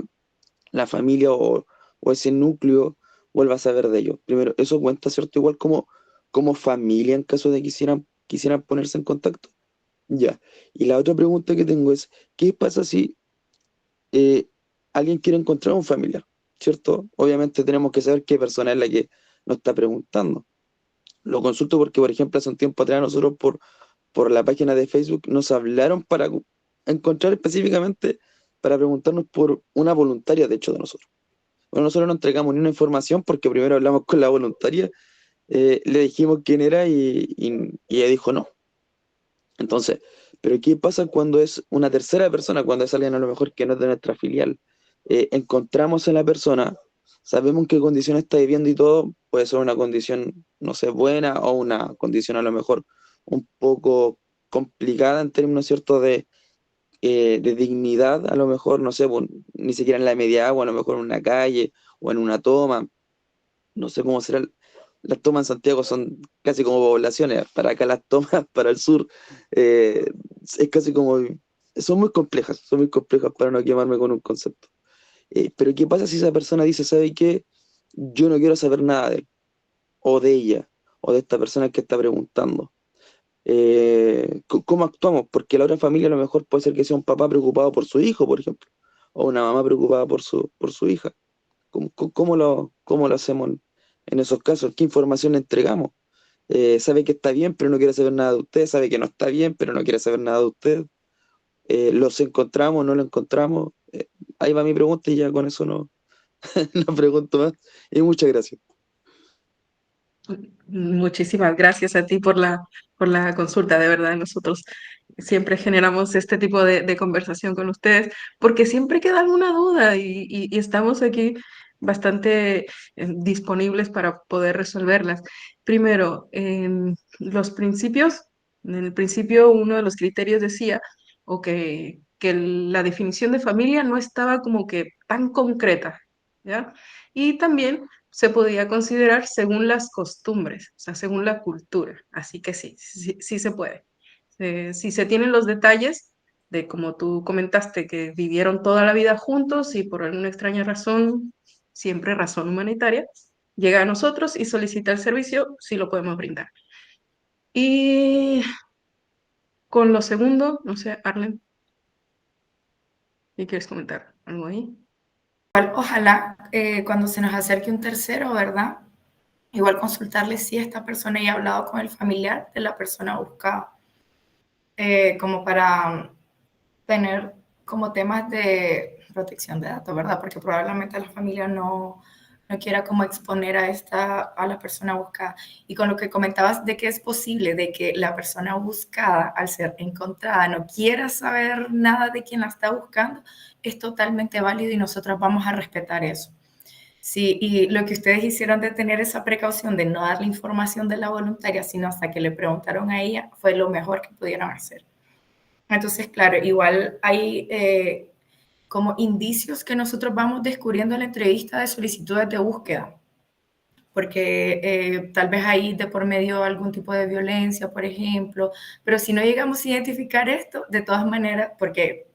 la familia o ese núcleo vuelva a saber de ellos. Primero, eso cuenta, ¿cierto? Igual como familia en caso de que quisieran ponerse en contacto. Ya. Y la otra pregunta que tengo es, ¿qué pasa si eh, alguien quiere encontrar a un familiar? ¿Cierto? Obviamente tenemos que saber qué persona es la que nos está preguntando. Lo consulto porque, por ejemplo, hace un tiempo atrás nosotros por la página de Facebook nos hablaron para encontrar específicamente, para preguntarnos por una voluntaria, de hecho, de nosotros. Bueno, nosotros no entregamos ni una información porque primero hablamos con la voluntaria, le dijimos quién era y ella dijo no. Entonces, pero ¿qué pasa cuando es una tercera persona, cuando es alguien a lo mejor que no es de nuestra filial? Encontramos a la persona, sabemos en qué condición está viviendo y todo, puede ser una condición, no sé, buena o una condición a lo mejor un poco complicada en términos ciertos de dignidad, a lo mejor, no sé, pues, ni siquiera en la media agua, a lo mejor en una calle o en una toma, no sé cómo será. Las tomas en Santiago son casi como poblaciones, para acá las tomas para el sur eh, es casi como, son muy complejas para no quemarme con un concepto. Pero ¿qué pasa si esa persona dice, ¿sabe qué? Yo no quiero saber nada de él, o de ella, o de esta persona que está preguntando. ¿Cómo actuamos? Porque la otra familia a lo mejor puede ser que sea un papá preocupado por su hijo, por ejemplo, o una mamá preocupada por su hija. ¿Cómo lo hacemos en esos casos? ¿Qué información le entregamos? Sabe que está bien, pero no quiere saber nada de usted, sabe que no está bien, pero no quiere saber nada de usted. ¿Los encontramos, no lo encontramos? Ahí va mi pregunta y ya con eso no, no pregunto más. Y muchas gracias.
Muchísimas gracias a ti por la consulta, de verdad. Nosotros siempre generamos este tipo de conversación con ustedes porque siempre queda alguna duda y estamos aquí bastante disponibles para poder resolverlas. Primero, en los principios, en el principio uno de los criterios decía o que la definición de familia no estaba como que tan concreta, ¿ya? Y también se podía considerar según las costumbres, o sea, según la cultura. Así que sí se puede. Si se tienen los detalles de, como tú comentaste, que vivieron toda la vida juntos y por alguna extraña razón, siempre razón humanitaria, llega a nosotros y solicita el servicio, sí lo podemos brindar. Y con lo segundo, no sé, Arlen, ¿qué quieres comentar? ¿Algo ahí?
Ojalá cuando se nos acerque un tercero, ¿verdad? Igual consultarle si esta persona ya ha hablado con el familiar de la persona buscada, como para tener como temas de protección de datos, ¿verdad? Porque probablemente la familia no quiera como exponer a la persona buscada. Y con lo que comentabas de que es posible de que la persona buscada, al ser encontrada, no quiera saber nada de quien la está buscando, es totalmente válido y nosotros vamos a respetar eso. Sí, y lo que ustedes hicieron de tener esa precaución de no darle información de la voluntaria, sino hasta que le preguntaron a ella, fue lo mejor que pudieron hacer. Entonces, claro, igual hay como indicios que nosotros vamos descubriendo en la entrevista de solicitudes de búsqueda, porque tal vez hay de por medio algún tipo de violencia, por ejemplo, pero si no llegamos a identificar esto, de todas maneras, porque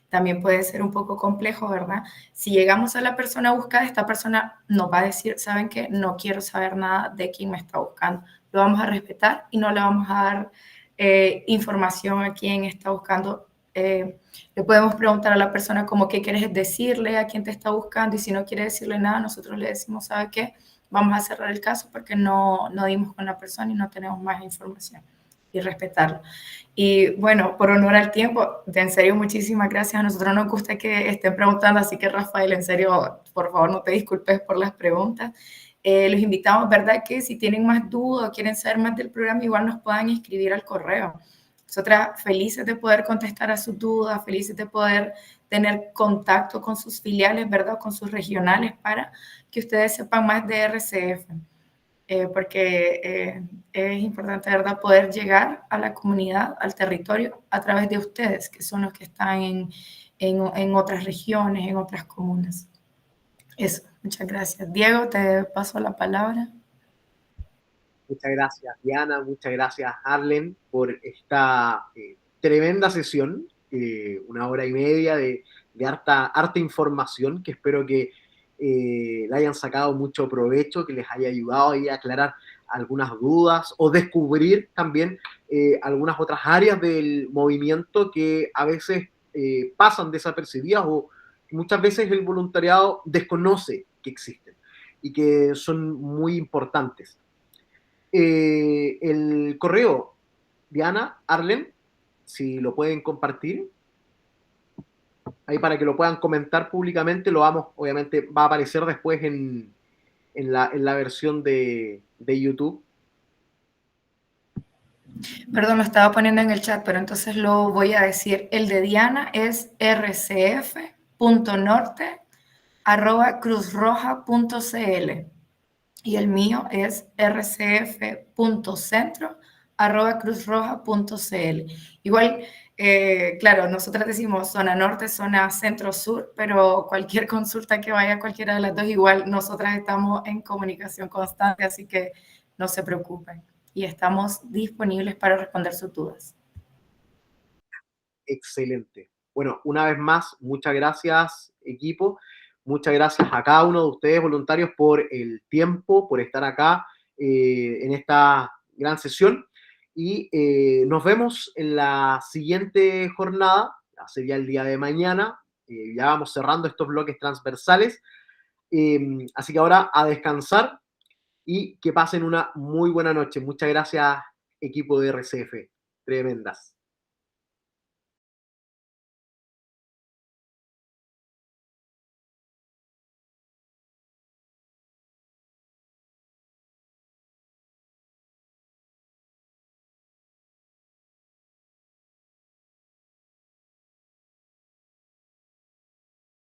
también puede ser un poco complejo, ¿verdad? Si llegamos a la persona buscada, esta persona nos va a decir, ¿saben qué? No quiero saber nada de quién me está buscando. Lo vamos a respetar y no le vamos a dar información a quién está buscando. Le podemos preguntar a la persona como qué quieres decirle a quién te está buscando y si no quiere decirle nada, nosotros le decimos, ¿sabe qué? Vamos a cerrar el caso porque no dimos con la persona y no tenemos más información y respetarlo. Y bueno, por honor al tiempo, en serio, muchísimas gracias. A nosotros nos gusta que estén preguntando, así que Rafael, en serio, por favor, no te disculpes por las preguntas. Los invitamos, ¿verdad? Que si tienen más dudas o quieren saber más del programa, igual nos puedan escribir al correo. Nosotras felices de poder contestar a sus dudas, felices de poder tener contacto con sus filiales, ¿verdad? Con sus regionales para que ustedes sepan más de RCF. Porque es importante, ¿verdad?, poder llegar a la comunidad, al territorio, a través de ustedes, que son los que están en otras regiones, en otras comunas. Eso, muchas gracias. Diego, te paso la palabra.
Muchas gracias, Diana, muchas gracias, Arlen, por esta tremenda sesión, 1 hora y media de harta información, que espero que le hayan sacado mucho provecho, que les haya ayudado ahí a aclarar algunas dudas o descubrir también algunas otras áreas del movimiento que a veces pasan desapercibidas o muchas veces el voluntariado desconoce que existen y que son muy importantes. El correo, Diana, Arlen, si lo pueden compartir, ahí para que lo puedan comentar públicamente, lo vamos, obviamente va a aparecer después en la versión de YouTube.
Perdón, lo estaba poniendo en el chat, pero entonces lo voy a decir. El de Diana es rcf.norte@cruzroja.cl y el mío es rcf.centro@cruzroja.cl. Igual, claro, nosotros decimos zona norte, zona centro-sur, pero cualquier consulta que vaya a cualquiera de las dos, igual nosotras estamos en comunicación constante, así que no se preocupen. Y estamos disponibles para responder sus dudas.
Excelente. Bueno, una vez más, muchas gracias, equipo. Muchas gracias a cada uno de ustedes, voluntarios, por el tiempo, por estar acá en esta gran sesión. Y nos vemos en la siguiente jornada, sería el día de mañana. Ya vamos cerrando estos bloques transversales. Así que ahora a descansar y que pasen una muy buena noche. Muchas gracias, equipo de RCF. Tremendas.